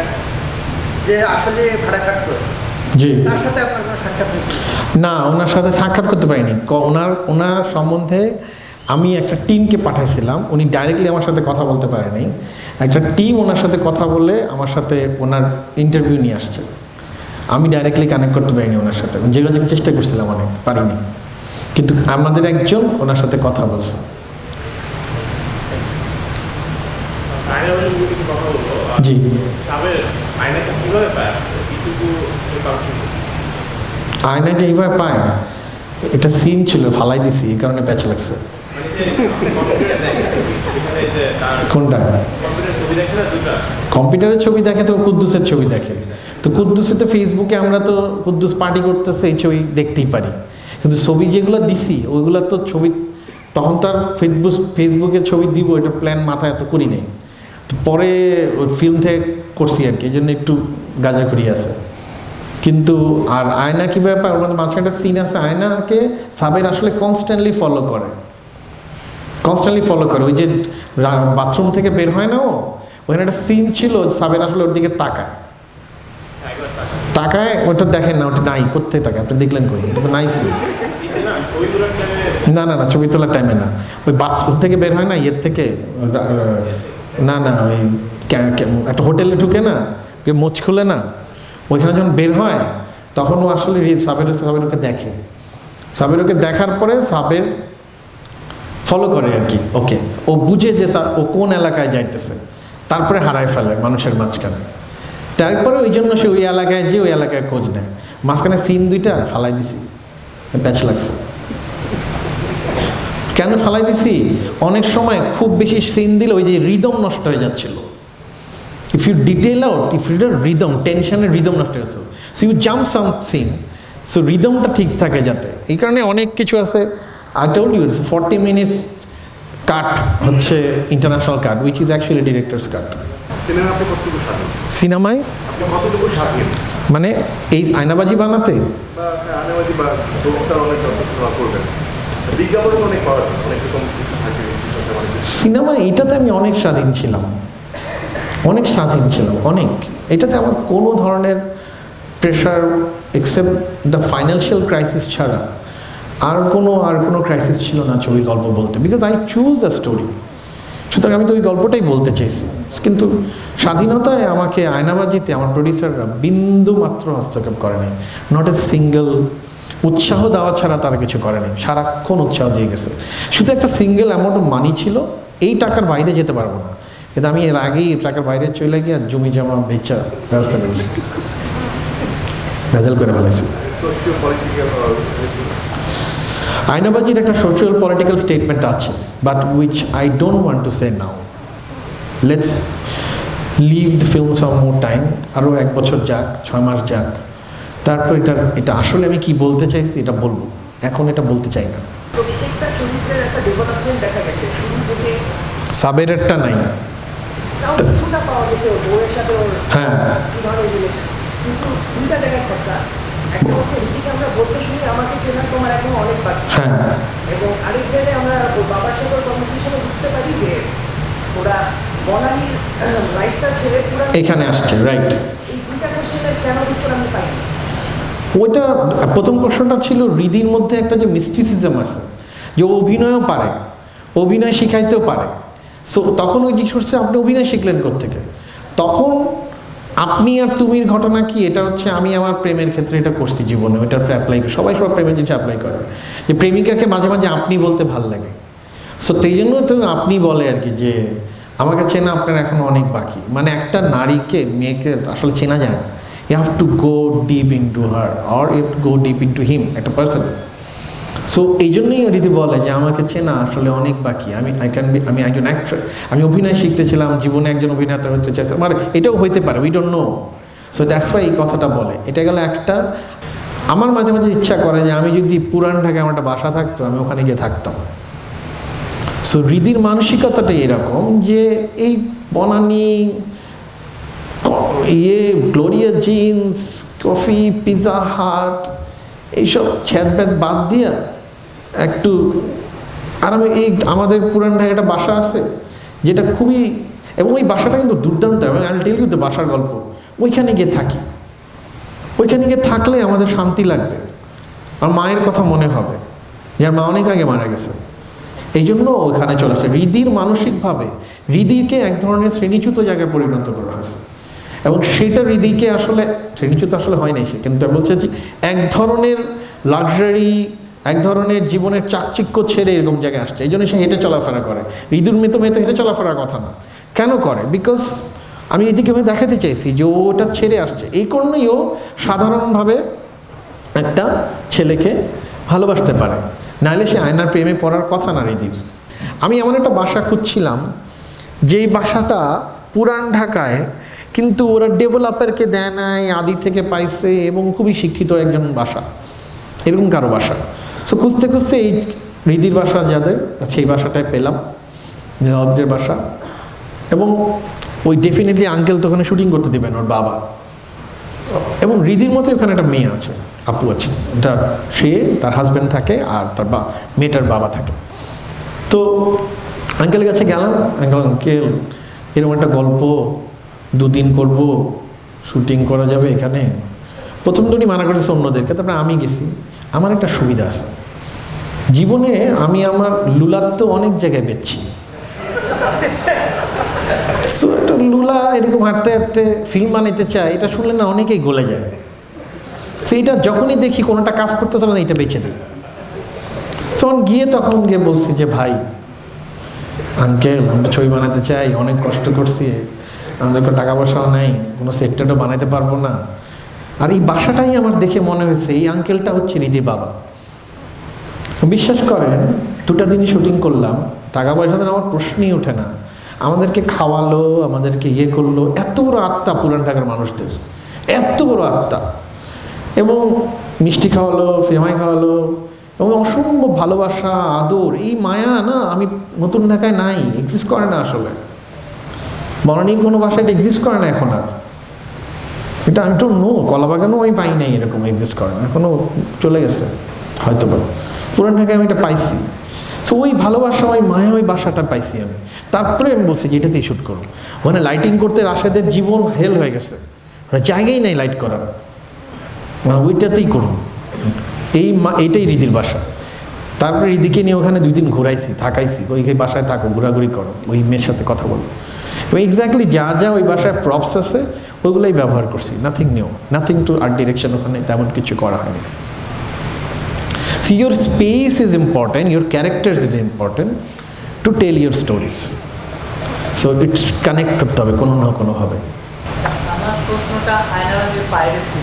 যে আসলে ভাড়া খাটতো, জি, তার সাথে আপনার কোনো সাক্ষাৎ হয়েছিল? না, ওনার সাথে সাক্ষাৎ করতে পারিনি। ওনার সম্বন্ধে আমি একটা টিমকে পাঠাইছিলাম, উনি ডাইরেক্টলি আমার সাথে কথা বলতে পারেনি। একটা টিম ওনার সাথে কথা বলে আমার সাথে ওনার ইন্টারভিউ নিয়ে আসছে। আমি ডাইরেক্টলি কানেক্ট করতে পারিনি ওনার সাথে, যোগাযোগের চেষ্টা করছিলাম অনেক, পারিনি। কিন্তু আমাদের একজন ওনার সাথে কথা বলছে। জি, আয়নাকে এইভাবে পায়, এটা সিন ছিল, ফালাই দিছি, এই কারণে প্যাচ লাগছে। কোনটা? কম্পিউটারের ছবি দেখে তো কুদ্দুসের ছবি দেখে, তো কুদ্দুসে তো ফেসবুকে আমরা তো কুদ্দুস পার্টি করতেছে এই ছবি দেখতেই পারি, কিন্তু ছবি যেগুলো দিছি ওইগুলো তো ছবি, তখন তো আর ফেসবুকে ছবি দিব এটা প্ল্যান মাথায় এত করি নাই, তো পরে ওই ফিল্ম থেকে করছি আর কি, এই জন্য একটু গাঁজাখড়ি আছে। কিন্তু আর আয়না কী ব্যাপার, ওর মধ্যে মাঝখানে একটা সিন আছে, আয়নাকে সাবের আসলে কনস্ট্যান্টলি ফলো করে, ওই যে বাথরুম থেকে বের হয় না, ওখানে একটা সিন ছিল, সাবের আসলে ওর দিকে তাকায়, ওটা দেখেন না, ওটা নাই, করতে থাকে, আপনি দেখলেন কই, এটা তো নাই সিন। না, ছবি তোলার টাইমে না, ওই বাথরুম থেকে বের হয় না, ইয়ের থেকে, না ওই একটা হোটেলে ঢুকে না, মোচ খুলে না, ওইখানে যখন বের হয় তখন ও আসলে সাবেরকে দেখে, সাবেরকে দেখার পরে সাবের ফলো করে আর কি, ওকে, ও বুঝে যে ও কোন এলাকায় যাইতেছে, তারপরে হারায় ফেলে মানুষের মাঝখানে। তারপরে ওই জন্য সে ওই এলাকায় যে ওই এলাকায় খোঁজ নেয়, মাঝখানে সিন 2টা ফালাই দিছি, প্যাচ লাগছে। কেন ফালাই দিছি? অনেক সময় খুব বেশি সিন দিলে ওই যে রিদম নষ্ট হয়ে যাচ্ছিল। If you detail out, if you rhythm, টেনশনের রিদম নষ্ট হয়েছে, so you jump some scene, so রিদমটা ঠিক থাকে যাতে। এই কারণে অনেক কিছু আছে, I told you it's 40 minutes cut হচ্ছে international cut, which is actually director's cut. সিনেমায় মানে এই আয়নাবাজি বানাতে সিনেমা, এটাতে আমি অনেক স্বাধীন ছিলাম, অনেক। এটাতে আমার কোনো ধরনের pressure except the financial crisis ছাড়া আর কোনো ক্রাইসিস ছিল না ছবির গল্প বলতে, because I choose the story. সুতরাং আমি তো ওই গল্পটাই বলতে চেয়েছি, কিন্তু স্বাধীনতায় আমাকে আয়নাবাজিতে আমার প্রডিউসাররা বিন্দু মাত্র হস্তক্ষেপ করে নাই, নট এ সিঙ্গেল। উৎসাহ দেওয়া ছাড়া তারা কিছু করে নাই, সারাক্ষণ উৎসাহ দিয়ে গেছে। শুধু একটা সিঙ্গেল অ্যামাউন্ট অফ মানি ছিল, এই টাকার বাইরে যেতে পারবো না, কিন্তু আমি এর আগেই টাকার বাইরে চলে গিয়ে জমি জমা বেচা ব্যবস্থা করেছি, ভেজাল করে ফেলেছি। আয়নাবাজির একটা সোশ্যাল পলিটিক্যাল স্টেটমেন্ট আছে, but which I don't want to say now. Let's leave the film some more time, আরও 1 বছর যাক, 6 মাস যাক, তারপর এটা আসলে আমি কি বলতে চাইছি এটা বলবো, এখন এটা বলতে চাই না। প্রত্যেকটা চরিত্রের একটা ডেভেলপমেন্ট দেখা গেছে, শুরু থেকে সাবেরেরটা নাই, তাও কিছুটা পাওয়া গেছে ওর বউয়ের সাথে ওর হ্যাঁ কি ধরনের রিলেশন, কিন্তু 2টা জায়গায় কথা। একটা হচ্ছে ঋতিকে আমরা বলতে শুনি আমাকে চেনা তোমার এখন অনেক বাকি, হ্যাঁ, এবং আরেক জায়গায় আমরা ওর বাবার সাথে ওর কনভারসেশনে বুঝতে পারি যে ওরা বনানীর লাইফটা ছেড়ে পুরো এখানে আসছে, রাইট। এই 2টা কোশ্চেনের কেন উত্তর আমি পাইনি। ওইটা প্রথম প্রশ্নটা ছিল হৃদির মধ্যে একটা যে মিস্টিসিজম আছে, যে অভিনয়ও পারে, অভিনয় শিখাইতেও পারে। সো তখন ওই জিজ্ঞেস করছে আপনি অভিনয় শিখলেন কোত্থেকে? তখন আপনি আর তুমির ঘটনা কি, এটা হচ্ছে আমি আমার প্রেমের ক্ষেত্রে এটা করছি জীবনে, ওইটার অ্যাপ্লাই করি, সবাই সবার প্রেমের জিনিস অ্যাপ্লাই করে, যে প্রেমিকাকে মাঝে মাঝে আপনি বলতে ভাল লাগে। সো সেই জন্য তো আপনি বলে আর কি যে আমাকে চেনা আপনার এখন অনেক বাকি, মানে একটা নারীকে মেয়েকে আসলে চেনা যায় না, you have to go deep into her or you have to go deep into him, একটা পার্সন। সো এই জন্যই রীতি বলে যে আমাকে চেনা আসলে অনেক বাকি, আমি একজন অ্যাক্টর, আমি অভিনয় শিখতেছিলাম, জীবনে একজন অভিনেতা হতে চাইছিলাম, মানে এটাও হইতে পারে, we don't know. So that's why এই কথাটা বলে। এটা গেল একটা। আমার মাঝে মাঝে ইচ্ছা করে যে আমি যদি পুরান ঢাকায় আমার একটা বাসা থাকতো, আমি ওখানে গিয়ে থাকতাম। সো হৃদির মানসিকতাটা এরকম যে এই Banani Gloria jeans, coffee, Pizza Hut, এইসব ছ্যাদব্যাদ বাদ দিয়া একটু, আর আমি আমাদের পুরান ঢাকায় একটা বাসা আছে যেটা খুবই, এবং ওই বাসাটা কিন্তু দুর্দান্ত, এবং আমি টেল ইউ দ্য বাসার গল্প। ওইখানে গিয়ে থাকি, ওইখানে গিয়ে থাকলে আমাদের শান্তি লাগবে, আমার মায়ের কথা মনে হবে, যার মা অনেক আগে মারা গেছে। এই জন্য ওইখানে চলে আসে। হৃদির মানসিকভাবে হৃদিকে এক ধরনের শ্রেণীচ্যুত জায়গায় পরিণত করা হয়েছে, এবং সেটা হৃদিকে আসলে শ্রেণীচ্যুত আসলে হয় নাই সে, কিন্তু আমি বলছি যে এক ধরনের লাক্সারি, এক ধরনের জীবনের চাকচিক্য ছেড়ে এরকম জায়গায় আসছে। এই জন্য সে হেঁটে চলাফেরা করে। হৃদুর মেয়ে তো হেঁটে চলাফেরার কথা না, কেন করে? বিকজ আমি এদিকে আমি দেখাতে চাইছি যে ওটা ছেড়ে আসছে, এই কারণেই ও সাধারণভাবে একটা ছেলেকে ভালোবাসতে পারে, নাহলে সে আয়নার প্রেমে পড়ার কথা না হৃদির। আমি এমন একটা বাসা খুঁজছিলাম যেই বাসাটা পুরান ঢাকায়, কিন্তু ওরা ডেভেলপারকে দেয় নাই, আদি থেকে পাইছে, এবং খুবই শিক্ষিত একজন বাসা, এরকম কারো বাসা। সো খুঁজতে খুঁজতে এই হৃদির বাসা যাদের, সেই বাসাটায় পেলাম, নিজামদের বাসা। এবং ওই ডেফিনেটলি আঙ্কেল তো ওখানে শুটিং করতে দেবেন ওর বাবা, এবং হৃদির মতো ওখানে একটা মেয়ে আছে, আপু আছে, সে তার হাজব্যান্ড থাকে আর তার মেয়েটার বাবা থাকে। তো আঙ্কেলের কাছে গেলাম, আঙ্কেল এরকম একটা গল্প 2 দিন করব, শুটিং করা যাবে এখানে। প্রথম দিনই মানা করেছে অন্যদেরকে, তারপরে আমি গেছি। আমার একটা সুবিধা আছে জীবনে, আমি আমার লুলাত্ব অনেক জায়গায় বেচছি। সো একটা লুলা এরকম হাঁটতে হাঁটতে ফিল্ম বানাইতে চায়, এটা শুনলে না অনেকেই গলে যায়। সেইটা যখনই দেখি কোনোটা কাজ করতেছে না, এইটা বেছে দিই। তখন তখন গিয়ে বলছি যে ভাই আঙ্কেল, আমরা ছবি বানাতে চাই, অনেক কষ্ট করছি, আমাদের টাকা পয়সাও নাই, কোনো সেক্টরও বানাতে পারবো না। আর এই বাসাটাই আমার দেখে মনে হয়েছে এই আঙ্কেলটা হচ্ছে হৃদির বাবা। বিশ্বাস করেন 2টা দিনই শুটিং করলাম, টাকা পয়সা তো আমার প্রশ্নই ওঠে না। আমাদেরকে খাওয়ালো, আমাদেরকে করলো, এত বড় আত্মা পুরান ঢাকার মানুষদের, এত বড় আত্মা, এবং মিষ্টি খাওয়ালো, ফেমাই খাওয়ালো, এবং অসম্ভব ভালোবাসা, আদর। এই মায়া না আমি নতুন ঢাকায় নাই, এক্সিস্ট করে না আসলে। বনানীর কোনো বাসায় এটা এক্সিস্ট করে না এখন আর। এটা আমি তো কলাবাগানও আমি পাই নাই, এরকম এক্সিস্ট করে না, এখনও চলে গেছে হয়তো বা। পুরান ঢাকায় আমি এটা পাইছি। সো ওই ভালোবাসা, ওই মায়া, ওই বাসাটা পাইছি আমি। তারপরে আমি বলছি যে এটাতেই শ্যুট করবো। ওখানে লাইটিং করতে রাশেদের জীবন হেল হয়ে গেছে, জায়গাই নাই লাইট করার, ওইটাতেই করবো। এইটাই হৃদির বাসা। তারপরে এদিকে নিয়ে ওখানে 2 দিন ঘুরাইছি, থাকাইছি, ওই বাসায় থাকো, ঘোরাঘুরি করো, ওই মেয়ের সাথে কথা বলো। এবং এক্স্যাক্টলি যা যা ওই বাসায় প্রপস আছে ওইগুলোই ব্যবহার করছি, nothing new, nothing to art direction, ওখানে তেমন কিছু করা হয়নি। See your space is important, your characters is important to tell your stories. So it's connect করতে হবে কোনো না কোনোভাবে। আমার প্রশ্নটা আয়নাবাজির পাইরেসি,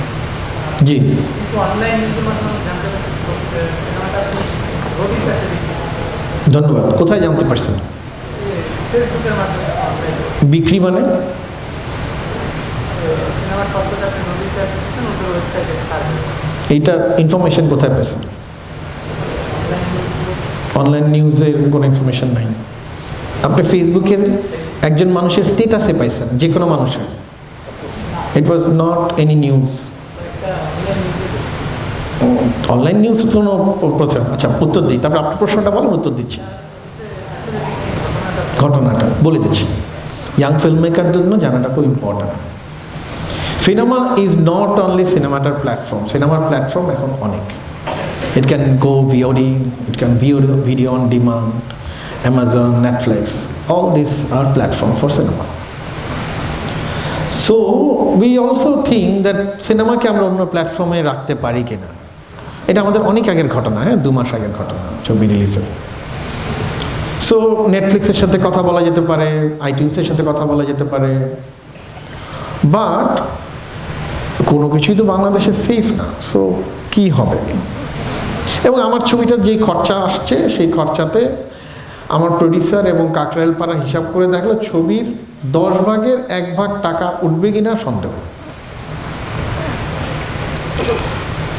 জি, কিছু অনলাইন নিউজের মাধ্যমে জানতে পারছি সিনেমাটা রবির কাছে ধন্যবাদ। কোথায় জানতে পারছেন? ফেসবুকের মাধ্যমে বিক্রি মানে সিনেমার শব্দটা আপনি রবির কাছে দিচ্ছেন, ওদের ওয়েবসাইটে ছাড়বেন। এইটার ইনফরমেশন কোথায় পেয়েছেন? অনলাইন নিউজের কোনো ইনফরমেশন নাই। আপনি ফেসবুকের একজন মানুষের স্টেটাসে পাইছেন, যে কোনো মানুষের। It was not any news, online news কোনো প্রচার। আচ্ছা, উত্তর দিই, তারপর আপনার প্রশ্নটা বলেন, উত্তর দিচ্ছি। ঘটনাটা বলে দিচ্ছি, ইয়াং ফিল্ম মেকারদের জন্য জানাটা খুব important. Cinema is not only সিনেমাটার প্ল্যাটফর্ম, সিনেমার প্ল্যাটফর্ম এখন অনেক। It can go VOD, it can video on demand, Amazon, Netflix, all these are platforms for cinema. So we also think that cinema কে আমরা অন্য প্ল্যাটফর্মে রাখতে পারি কিনা, এটা আমাদের অনেক আগের ঘটনা, হ্যাঁ 2 মাস আগের ঘটনা ছবি রিলিজের। সো নেটফ্লিক্সের সাথে কথা বলা যেতে পারে, আইটিউনসের সাথে কথা বলা যেতে পারে, বাট কোনো কিছুই তো বাংলাদেশে সেফ না। সো কি হবে? এবং আমার ছবিটার যে খরচা আসছে সেই খরচাতে আমার প্রডিউসার এবং কাকরাইলপাড়া হিসাব করে দেখলো ছবির 10 ভাগের 1 ভাগ টাকা উঠবে কিনা সন্দেহ।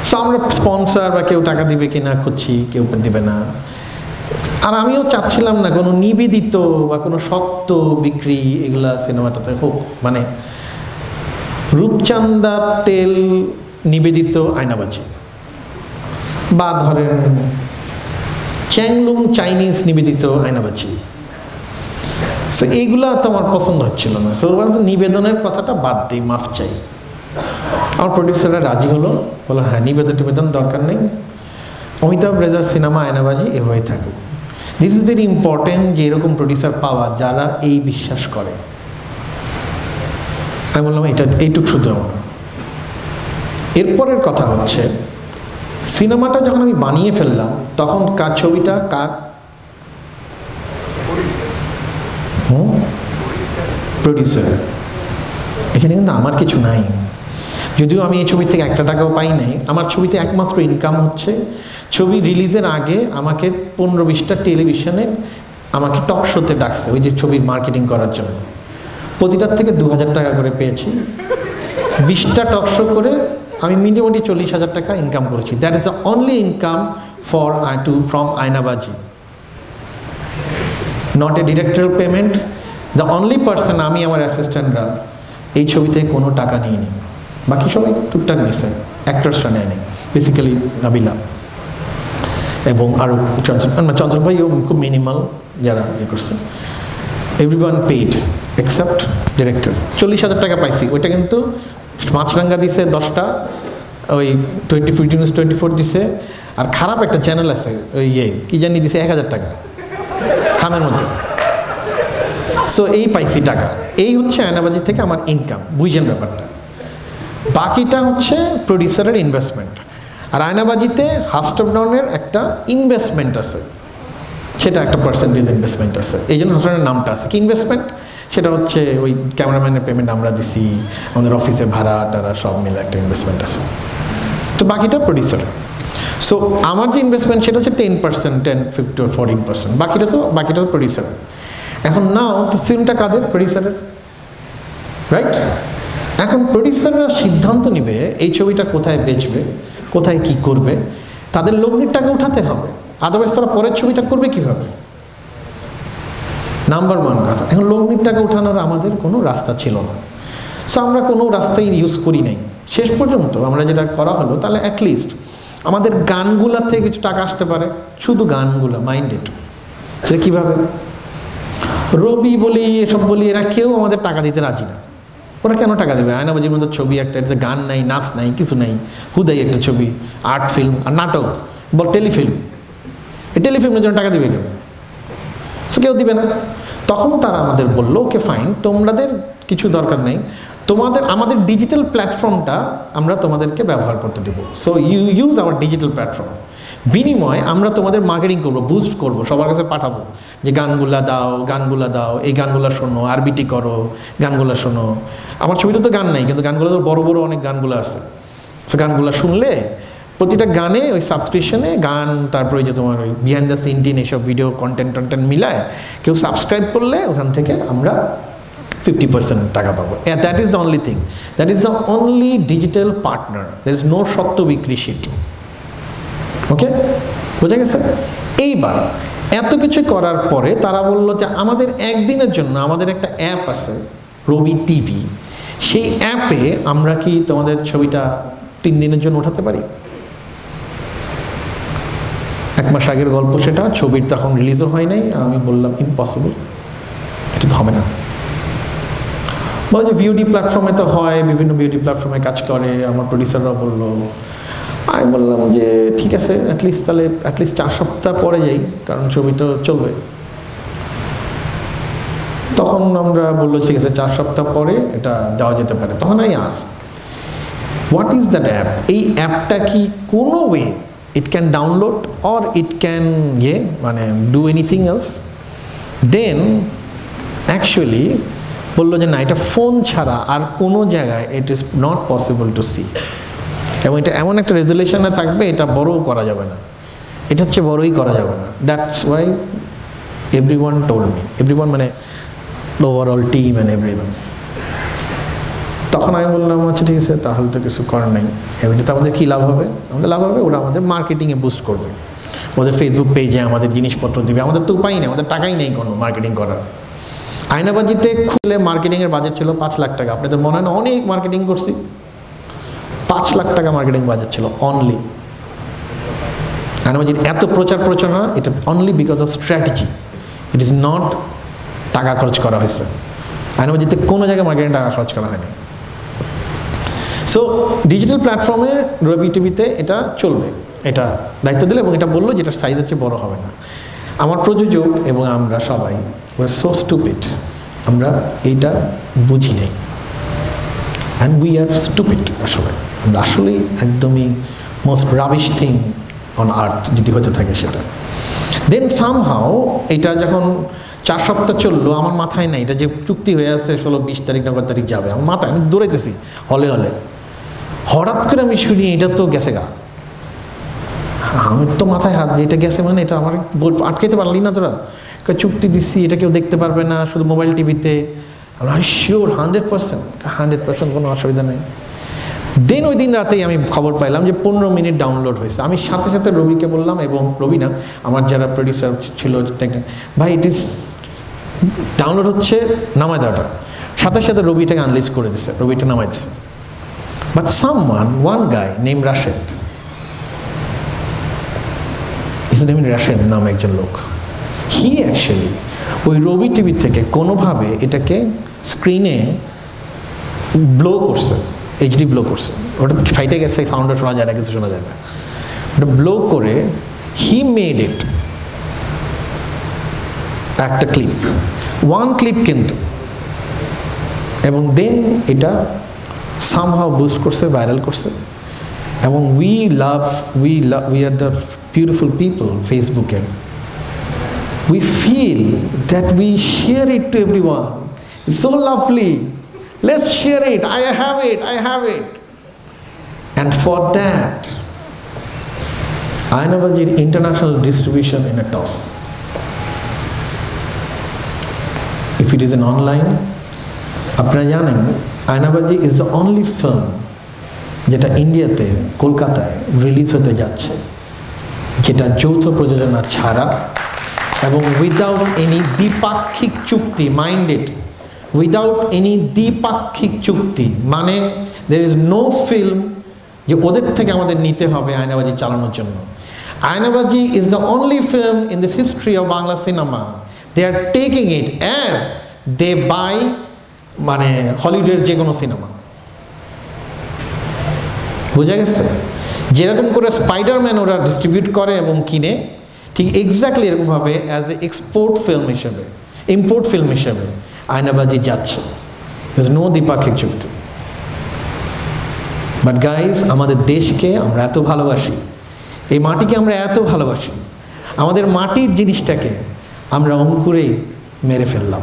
তো আমরা স্পন্সর বা কেউ টাকা দিবে কিনা খুঁজছি, কেউ দিবে না। আর আমিও চাচ্ছিলাম না কোনো নিবেদিত বা কোনো সত্য বিক্রি এগুলা সিনেমাটাতে হোক, মানে রূপচান্দা তেল নিবেদিত আয়নাবাজি, বা ধরেন চ্যাংলুং চাইনিজ নিবেদিত আয়নাবাজি। সো এইগুলা তো আমার পছন্দ হচ্ছিল না। সো নিবেদনের কথাটা বাদ দিই, মাফ চাই। আমার প্রডিউসাররা রাজি হলো, বললো হ্যাঁ নিবেদন দরকার নেই, অমিতাভ রেজার সিনেমা আয়নাবাজি এভাবেই থাকুক। দিস ইজ ভেরি ইম্পর্টেন্ট যে এরকম প্রডিউসার পাওয়া যারা এই বিশ্বাস করে। আমি বললাম এটা এইটুক শুধু আমার। এরপরের কথা হচ্ছে সিনেমাটা যখন আমি বানিয়ে ফেললাম তখন কার ছবিটা কার? প্রডিউসার। এখানে কিন্তু আমার কিছু নাই, যদিও আমি এই ছবির থেকে 1 টাকাও পাই নাই। আমার ছবিতে একমাত্র ইনকাম হচ্ছে ছবি রিলিজের আগে আমাকে 15-20টা টেলিভিশনে আমাকে টক শোতে ডাকছে ওই যে ছবির মার্কেটিং করার জন্য। প্রতিটার থেকে 2000 টাকা করে পেয়েছি। 20টা টক শো করে আমি মিনিমামলি 40,000 টাকা ইনকাম করেছি। That is the only income from Aynabaji, not a directorial payment. The only person, আমি আমার অ্যাসিস্ট্যান্টরা এই ছবিতে কোনো টাকা নিইনি, বাকি সবাই টুকটাক নিয়েছে, অ্যাক্টার্সরা নেয়নি, বেসিক্যালি নাবিলা এবং আরও চন্দ্র ভাইও খুব মিনিমাল যারা ইয়ে করছে। Everyone paid except director. 40,000 টাকা পাইছি, ওইটা কিন্তু মাছরাঙ্গা দিছে 10টা, ওই 24 দিছে, আর খারাপ একটা চ্যানেল আছে ওই কি জানি দিছে 1000 টাকা খামের মধ্যে। সো এই পাইছি টাকা, এই হচ্ছে আয়নাবাজি থেকে আমার ইনকাম, বুঝছেন ব্যাপারটা। বাকিটা হচ্ছে প্রডিউসারের ইনভেস্টমেন্ট। আর আয়নাবাজিতে হাস্টপডাউনের একটা ইনভেস্টমেন্ট আছে, সেটা একটা পার্সেন্টেজ ইনভেস্টমেন্ট আছে, এই জন্য হাস্টপডাউনের নামটা আছে। কি ইনভেস্টমেন্ট? সেটা হচ্ছে ওই ক্যামেরাম্যানের পেমেন্ট আমরা দিছি, আমাদের অফিসের ভাড়া টাড়া সব মিলে একটা ইনভেস্টমেন্ট আছে। তো বাকিটা প্রডিউসার। সো আমার যে ইনভেস্টমেন্ট সেটা হচ্ছে 10%, 10, 15, 14%, বাকিটা তো প্রডিউসার। এখন নাও তো সিনেমাটা কাদের? প্রডিউসারের, রাইট? এখন প্রডিউসাররা সিদ্ধান্ত নেবে এই ছবিটা কোথায় বেচবে, কোথায় কি করবে, তাদের লগ্নির টাকা উঠাতে হবে, আদারওয়াইজ তারা পরের ছবিটা করবে কীভাবে? নাম্বার 1 কথা। এখন লগ্নির টাকা উঠানোর আমাদের কোনো রাস্তা ছিল না। সো আমরা কোনো রাস্তাই ইউজ করি নাই শেষ পর্যন্ত। আমরা যেটা করা হলো, তাহলে অ্যাটলিস্ট আমাদের গানগুলার থেকে কিছু টাকা আসতে পারে, শুধু গানগুলো মাইন্ডেড। সেটা কীভাবে? রবি বলি এসব বলি, এরা কেউ আমাদের টাকা দিতে রাজি না। ওরা কেন টাকা দেবে? আয়নাবাজির মধ্যে ছবি একটা, এটাতে গান নাই, নাচ নাই, কিছু নাই, হুদাই একটা ছবি, আর্ট ফিল্ম আর নাটক বল টেলিফিল্ম, এই টেলিফিল্মের জন্য টাকা দিবে কেন? সে কেউ দিবে না। তখন তারা আমাদের বললো ওকে ফাইন, তোমাদের কিছু দরকার নেই, আমাদের ডিজিটাল প্ল্যাটফর্মটা আমরা তোমাদেরকে ব্যবহার করতে দেবো। So you use our digital platform, বিনিময়ে আমরা তোমাদের মার্কেটিং করবো, বুস্ট করবো, সবার কাছে পাঠাবো যে গানগুলা দাও, এই গানগুলো শোনো, আরবিটি করো, গানগুলো শোনো। আমার ছবিতে তো গান নাই, কিন্তু গানগুলো তো বড় বড় অনেক গানগুলো আছে। সে গানগুলো শুনলে প্রতিটা গানে ওই সাবস্ক্রিপশনে গান, তারপরে যে তোমার ওই বিহাইন্ড দ্য সিন টিন এইসব ভিডিও কন্টেন্ট মিলায় কেউ সাবস্ক্রাইব করলে ওখান থেকে আমরা 50% টাকা পাবো। That is the only thing, that is the only digital partner, there is no সত্য বিক্রি শিট। ওকে, বোঝা গেছে? এইবার এত কিছু করার পরে তারা বললো যে আমাদের একদিনের জন্য আমাদের একটা অ্যাপ আছে রবি টিভি, সেই অ্যাপে আমরা কি তোমাদের ছবিটা 3 দিনের জন্য উঠাতে পারি? 1 মাস আগের গল্প সেটা, ছবির তখন রিলিজও হয় নাই। আমি বললাম ইম্পসিবল, এটা তো হবে না। বলে যে ভিওডি প্ল্যাটফর্মে তো হয়, বিভিন্ন ভিওডি প্ল্যাটফর্মে কাজ করে, আমার প্রডিউসাররাও বললো। আমি বললাম যে ঠিক আছে, তাহলে অ্যাটলিস্ট 4 সপ্তাহ পরে যাই, কারণ ছবি তো চলবে। তখন আমরা বললো ঠিক আছে 4 সপ্তাহ পরে এটা যাওয়া যেতে পারে। তখন I ask what is that app? এই অ্যাপটা কি কোনো way it can download or it can মানে do anything else? Then actually বললো যে না, এটা ফোন ছাড়া আর কোনো জায়গায় it is not possible to see, এবং এটা এমন একটা রেজুলেশনে থাকবে, এটা বড়ও করা যাবে না, এটা হচ্ছে বড়ই করা যাবে না। That's why everyone told me, everyone মানে ওভারঅল টিম অ্যান্ড এভরিওয়ান। তখন আমি বললাম আচ্ছা ঠিক আছে, তাহলে তো কিছু করার নেই। এমনিতে আমাদের কী লাভ হবে? আমাদের লাভ হবে ওরা আমাদের মার্কেটিংয়ে বুস্ট করবে, ওদের ফেসবুক পেজে আমাদের জিনিসপত্র দিবে। আমাদের তো উপায় নেই, আমাদের টাকাই নেই কোনো মার্কেটিং করার। আয়নাবাজিতে খুলে মার্কেটিংয়ের বাজেট ছিল 5 লাখ টাকা। আপনাদের মনে হয় না অনেক মার্কেটিং করছি? 5 লাখ টাকা মার্কেটিং বাজেট ছিল অনলি। আয়নাবাজির এত প্রচারণা, এটা only because of strategy, it is not টাকা খরচ করা হয়েছে। আয়নাবাজিতে কোনো জায়গায় মার্কেটিং টাকা খরচ করা হয়নি। সো ডিজিটাল প্ল্যাটফর্মে রবি টিভিতে এটা চলবে, এটা দায়িত্ব দিলে, এবং এটা বললো যে এটার সাইজ হচ্ছে বড় হবে না। আমার প্রযোজক এবং আমরা সবাই সো স্টুপিড, আমরা এইটা বুঝি নাই, অ্যান্ড উই আর স্টুপিড। আমরা আসলেই একদমই most rubbish thing on earth যদি হতে থাকে সেটা। দেন সামহাও এটা যখন 4 সপ্তাহ চললো, আমার মাথায় নাই এটা যে চুক্তি হয়ে আসছে 16-20 তারিখ 9 তারিখ যাবে, আমার মাথায়, আমি দৌড়াইতেছি হলে হঠাৎ করে আমি শুনি এটা তো গেছে গা। আমি তো মাথায় হাত দিয়ে এটা গেছে মানে এটা আমার আটকাইতে পারলি না তোরা? চুক্তি দিচ্ছি, এটা কেউ দেখতে পারবে না, শুধু মোবাইল টিভিতে। আমি শিওর 100% কোনো অসুবিধা নেই। দেন ওই দিন রাতেই আমি খবর পাইলাম যে 15 মিনিট ডাউনলোড হয়েছে। আমি সাথে সাথে রবিকে বললাম, এবং রবি না, আমার যারা প্রডিউসার ছিল, ভাই ইট ইজ ডাউনলোড হচ্ছে, নামায় দেওয়াটা। সাথে সাথে রবিটাকে আনলিজ করে দিছে, রবিটা নামাই দিছে। But one guy named Rashid, his name is Rashid নাম একজন লোক, he actually ওই রবি টিভি থেকে কোনোভাবে এটাকে স্ক্রিনে ব্লো করছে, এইচডি ব্লো করছে। ওটা ফাইটে গেছে, সাউন্ডও শোনা যায় না, কিছু শোনা যায় না। ওটা ব্লো করে হি মেড ইট একটা ক্লিপ, 1 ক্লিপ কিন্তু, এবং দেন এটা সামহাউ বুস্ট করছে, ভাইরাল করছে। এবং we are the beautiful people ফেসবুকের, we feel that we share it to everyone. It's so lovely. Let's share it. I have it. And for that, Ayanabajir international distribution in a toss. If it is an online, আপনারা জানেন Aynabaji is the only film যেটা ইন্ডিয়াতে কলকাতায় release হতে যাচ্ছে, যেটা যৌথ প্রযোজনা ছাড়া এবং উইদাউট এনি দ্বিপাক্ষিক চুক্তি। মাইন্ড ইট, উইদাউট এনি দ্বিপাক্ষিক চুক্তি, মানে দের ইজ নো ফিল্ম যে ওদের থেকে আমাদের নিতে হবে আয়নাবাজি চালানোর জন্য। Aynabaji is the only film in this history of Bangla cinema, they are taking it as they buy মানে হলিউডের যে কোনো সিনেমা। বোঝা গেছে? যেরকম করে স্পাইডারম্যান ওরা ডিস্ট্রিবিউট করে এবং কিনে, ঠিক ঠিক এক্স্যাক্টলি এরকমভাবে অ্যাজ এ এক্সপোর্ট ফিল্ম হিসেবে, ইম্পোর্ট ফিল্ম হিসেবে আয়নাবাজি যাচ্ছে। নো দ্বিপাক্ষিক চুক্তি। বাট গাইজ, আমাদের দেশকে আমরা এত ভালোবাসি, এই মাটিকে আমরা এত ভালোবাসি, আমাদের মাটির জিনিসটাকে আমরা অঙ্কুরেই মেরে ফেললাম।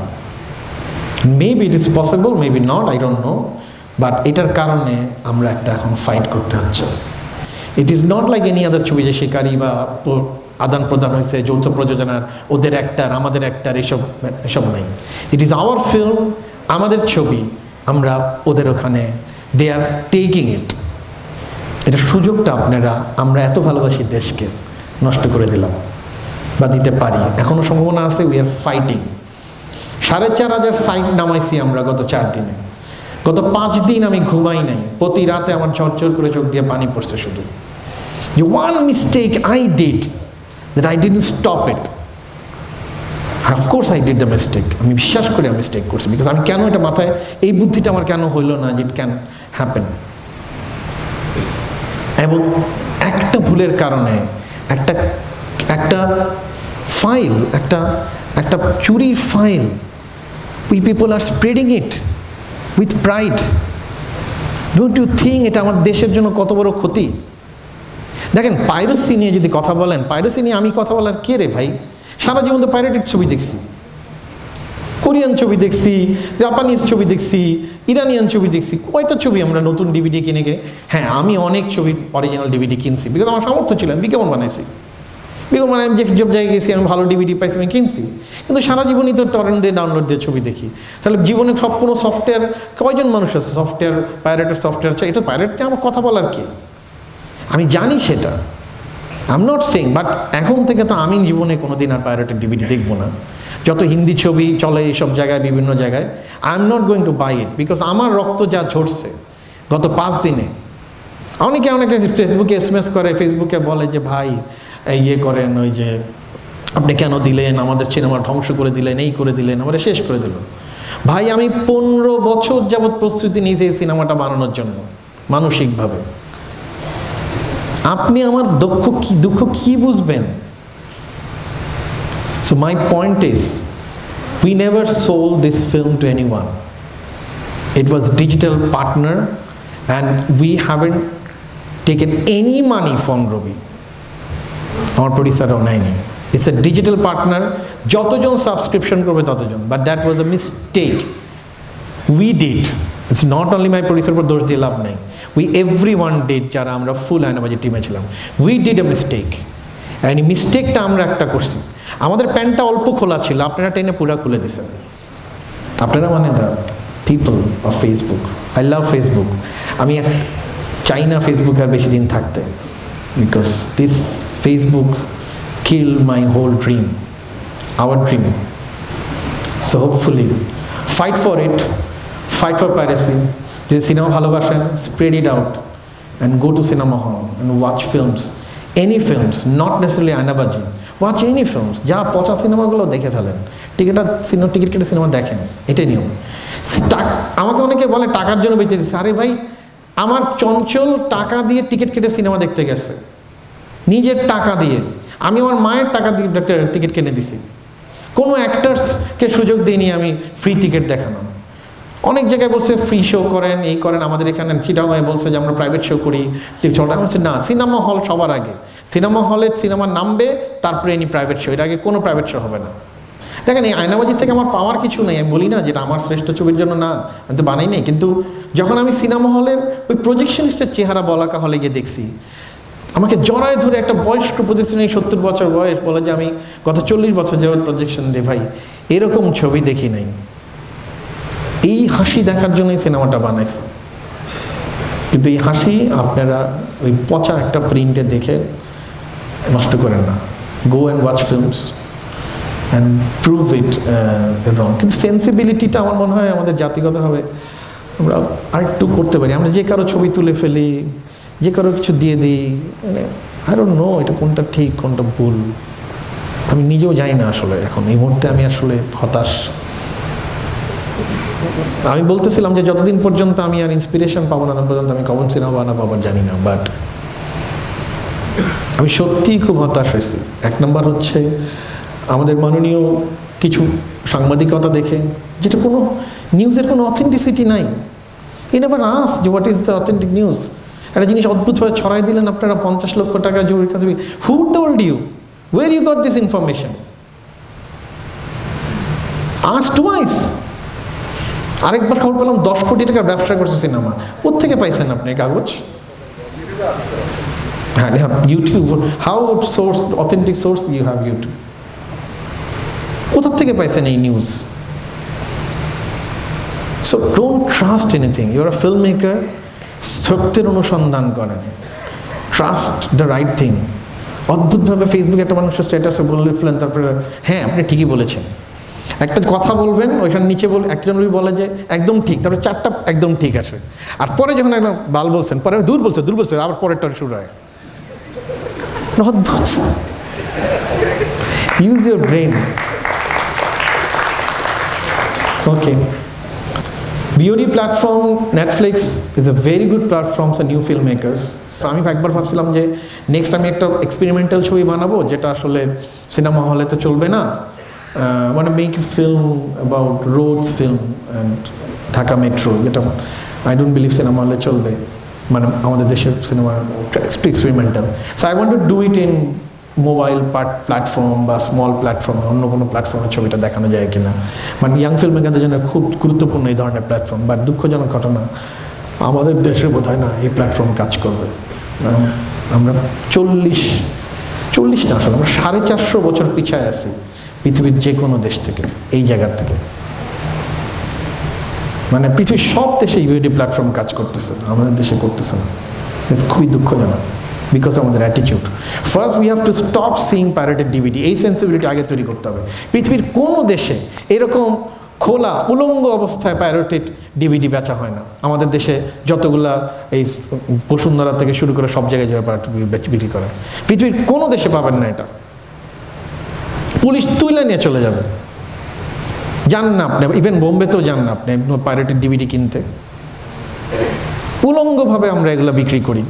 Maybe it is possible, maybe not, I don't know, but এটার কারণে আমরা একটা এখন ফাইট করতে হচ্ছে। ইট is not like any other ছবি যে শিকারি বা আদান প্রদান হয়েছে, যৌথ প্রযোজনার, ওদের একটার আমাদের একটার, এসব নাই। ইট ইজ আওয়ার ফিল্ম, আমাদের ছবি, আমরা ওদের ওখানে দে আর টেকিং ইট। এটা সুযোগটা আপনারা, আমরা এত ভালোবাসি দেশকে, নষ্ট করে দিলাম বা দিতে পারি, এখনও সম্ভাবনা আছে। We are fighting. 4,500 সাইট নামাইছি আমরা গত 4 দিনে। গত 5 দিন আমি ঘুমাই নাই, প্রতি রাতে আমার ঝরঝর করে চোখ দিয়ে পানি পড়ছে শুধু। One mistake I did, that I didn't stop it. Of course I did the mistake. আমি বিশ্বাস করি আমি মিস্টেক করছি, বিকজ আমি কেন এটা মাথায়, এই বুদ্ধিটা আমার কেন হইল না যে ইট ক্যান হ্যাপেন। এবং একটা ভুলের কারণে একটা ফাইল, একটা চুরির file, we people are spreading it with pride. Don't you think এটা আমার দেশের জন্য কত বড় ক্ষতি? দেখেন, পাইরেসি নিয়ে যদি কথা বলেন, পাইরেসি নিয়ে আমি কথা বলার কে রে ভাই? সারা জীবন তো পাইরেটেড ছবি দেখছি, কোরিয়ান ছবি দেখছি, জাপানিজ ছবি দেখছি, ইরানিয়ান ছবি দেখছি, কয়টা ছবি আমরা নতুন ডিভিডি কিনে। হ্যাঁ, আমি অনেক ছবির অরিজিনাল ডিভিডি কিনছি, বিকজ আমার সামর্থ্য ছিল, আমি বিজ্ঞাপন বানাইছি। বিজ্ঞাপন মানে আমি যে জায়গায় গেছি, আমি ভালো ডিভিডি পাইছি, আমি কিনছি। কিন্তু সারা জীবনই তো টরেন্ট দিয়ে ডাউনলোড দিয়ে ছবি দেখি। তাহলে জীবনে সব কোনো সফটওয়্যার, কয়জন মানুষ আছে সফটওয়্যার, পাইরেটের সফটওয়্যার আছে? এটা পাইরেট নিয়ে আমার কথা বলার কে? আমি জানি সেটা, I am not saying, but এখন থেকে তো আমি জীবনে কোনো দিন আর পাইরেটের ডিভিডি দেখবো না। যত হিন্দি ছবি চলে এইসব জায়গায়, বিভিন্ন জায়গায়, I am not going to buy it, because আমার রক্ত যা ঝরছে গত 5 দিনে। অনেকে ফেসবুকে SMS করে, ফেসবুকে বলে যে ভাই ইয়ে করেন, ওই যে আপনি কেন দিলেন, আমাদের সিনেমা ধ্বংস করে দিলেন, এই করে দিলেন, আমাদের শেষ করে দিল। ভাই, আমি 15 বছর যাবৎ প্রস্তুতি নিয়েছি এই সিনেমাটা বানানোর জন্য মানসিকভাবে। আপনি আমার দুঃখ কি বুঝবেন? So my point is, we never sold this film to anyone. It was digital partner and we haven't taken any money from Robi. Our producer onayni. It's a digital partner. যতজন সাবস্ক্রিপশন করবে ততজন, but that was a mistake. We did. It's not only my producer, but দোষ দিয়ে লাভ নাই। Everyone did, যারা আমরা ফুল আয়নাবাজি টিমে ছিলাম। We did a mistake. And এই মিস্টেকটা আমরা একটা করছি। আমাদের প্যান্টটা অল্প খোলা ছিল, আপনারা টেনে পুরা খুলে দিয়েছেন। আপনারা মানে the people of Facebook. I love Facebook. আমি চাই না ফেসবুকে আর বেশি দিন থাকতে, because this Facebook kill my whole dream, our dream. So hopefully fight for it, fight for piracy. যদি সিনেমা ভালোবাসেন, spread it out and go to cinema hall and watch films, any films, not necessarily Aynabaji. Watch any films, যা পচা সিনেমাগুলো দেখে ফেলেন, ticket কেটে cinema দেখেন, এটাই নিয়ম। আমাকে অনেকে বলে টাকার জন্য বেঁচে দিচ্ছে। আরে ভাই, আমার চঞ্চল টাকা দিয়ে টিকিট কেটে সিনেমা দেখতে গেছে, নিজের টাকা দিয়ে। আমি আমার মায়ের টাকা দিয়ে টিকিট কিনে দিছি, কোনো অ্যাক্টার্সকে সুযোগ দিইনি আমি ফ্রি টিকিট দেখানো। অনেক জায়গায় বলছে ফ্রি শো করেন, এই করেন। আমাদের এখানে চিটাগাঁয়ে বলছে যে আমরা প্রাইভেট শো করি, আমি বলছি না, সিনেমা হল সবার আগে। সিনেমা হলে সিনেমা নামবে, তারপরে এনি প্রাইভেট শো, এর আগে কোনো প্রাইভেট শো হবে না। দেখেন, এই আয়নাবাজির থেকে আমার পাওয়ার কিছু নেই। আমি বলি না যেটা আমার শ্রেষ্ঠ ছবির জন্য না, আমি তো বানাই নাই। কিন্তু যখন আমি সিনেমা হলের ওই প্রজেকশনিস্টের চেহারা বলাকা হলে গিয়ে দেখছি, আমাকে জড়ায় ধরে একটা বয়স্ক প্রজেকশন, 70 বছর বয়স, বলে যে আমি গত 40 বছর যাবত প্রজেকশন দিই। ভাই, এরকম ছবি দেখি নাই। এই হাসি দেখার জন্যই সিনেমাটা বানাইছে, কিন্তু এই হাসি আপনারা ওই পচা একটা প্রিন্টে দেখে নষ্ট করেন না। Go and watch films and prove it wrong. কিন্তু সেন্সিবিলিটিটা আমার মনে হয় আমাদের জাতিগতভাবে আমরা আরেকটু করতে পারি। আমরা যে কারো ছবি তুলে ফেলি, যে কারো কিছু দিয়ে দিই, মানে আই ডোন্ট নো এটা কোনটা ঠিক কোনটা ভুল, আমি নিজেও জানি না আসলে। এখন এই মুহূর্তে আমি আসলে হতাশ। আমি বলতেছিলাম যে যতদিন পর্যন্ত আমি আর ইন্সপিরেশন পাবো না, ততদিন পর্যন্ত আমি কমন সিনেমা বানাবো আবার জানি না। বাট আমি সত্যিই খুব হতাশ হয়েছি। এক নম্বর হচ্ছে আমাদের মাননীয় কিছু সাংবাদিকতা দেখে, যেটা কোনো নিউজের কোনো অথেন্টিসিটি নাই। ই নেভার আস্কড যে what is the authentic news. একটা জিনিস অদ্ভুতভাবে ছড়াই দিলেন আপনারা 50 লক্ষ টাকা জরুরি কাছে। Who told you? Where you got this information? Ask twice. আরেকবার খবর পেলাম 10 কোটি টাকার ব্যবসা করছে সিনেমা। কোত্থেকে পাইছেন আপনি কাগজ? হ্যাঁ, YouTube. How source, authentic source you have YouTube. কোথা থেকে পাইছেন এই news? So don't trust anything. You are a filmmaker, সত্যের অনুসন্ধান করেন, ট্রাস্ট দ্য রাইট থিং। অদ্ভুতভাবে ফেসবুকে একটা মানুষের স্ট্যাটাসে বলে ফেলেন, তারপরে হ্যাঁ আপনি ঠিকই বলেছেন। একটা কথা বলবেন, ওইখানে নিচে একজন বলে যে একদম ঠিক, তারপরে 4টা একদম ঠিক আসে। আর পরে যখন একদম বাল বলছেন, পরে দূর বলছে, আবার পরেরটা শুরু হয়। অদ্ভুত। Use your brain. Okay, VOD platform Netflix is a very good platform for new film makers. আমি একবার ভাবছিলাম যে নেক্সট আমি একটা এক্সপেরিমেন্টাল ছবি বানাবো, যেটা আসলে সিনেমা হলে তো চলবে না। মানে make film about roads film and Dhaka metro, যেটা আই ডোন্ট বিলিভ সিনেমা হলে চলবে, মানে আমাদের দেশের সিনেমা experimental. So I want to do it in mobile platform বা স্মল প্ল্যাটফর্মে, অন্য কোনো প্ল্যাটফর্মে ছবিটা দেখানো যায় কিনা। মানে ইয়াং ফিল্ম মেকারদের জন্য খুব গুরুত্বপূর্ণ এই ধরনের প্ল্যাটফর্ম। বাট দুঃখজনক ঘটনা, আমাদের দেশে বোধ হয় না এই প্ল্যাটফর্ম কাজ করবে। আমরা 40 না, আসলে আমরা 450 বছর পিছায় আছি পৃথিবীর যে কোনো দেশ থেকে, এই জায়গার থেকে। মানে পৃথিবীর সব দেশে ইউএডি প্ল্যাটফর্ম কাজ করতেছে, আমাদের দেশে করতেছে না। খুবই দুঃখজনক, বিকজ আমাদের attitude. First we have to stop seeing pirated DVD. এই সেন্সিবিলিটি আগে তৈরি করতে হবে। পৃথিবীর কোনো দেশে এরকম খোলা উলঙ্গ অবস্থায় পাইরেটেড ডিভিডি বেচা হয় না। আমাদের দেশে যতগুলা এই বসুন্ধরা থেকে শুরু করে সব জায়গায় যারা বিক্রি করে, পৃথিবীর কোনো দেশে পাবেন না এটা। পুলিশ তুলে নিয়ে চলে যাবে। যান না আপনি, ইভেন বোম্বেতেও যান না আপনি পাইরেটেড ডিভিডি কিনতে। উলঙ্গভাবে আমরা এগুলো বিক্রি করি।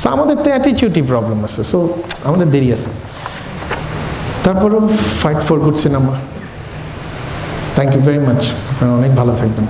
সো আমাদের তো অ্যাটিটিউডই প্রবলেম আছে। সো আমাদের দেরি আছে। তারপরেও fight for good cinema. Thank you very much. আপনারা অনেক ভালো থাকবেন।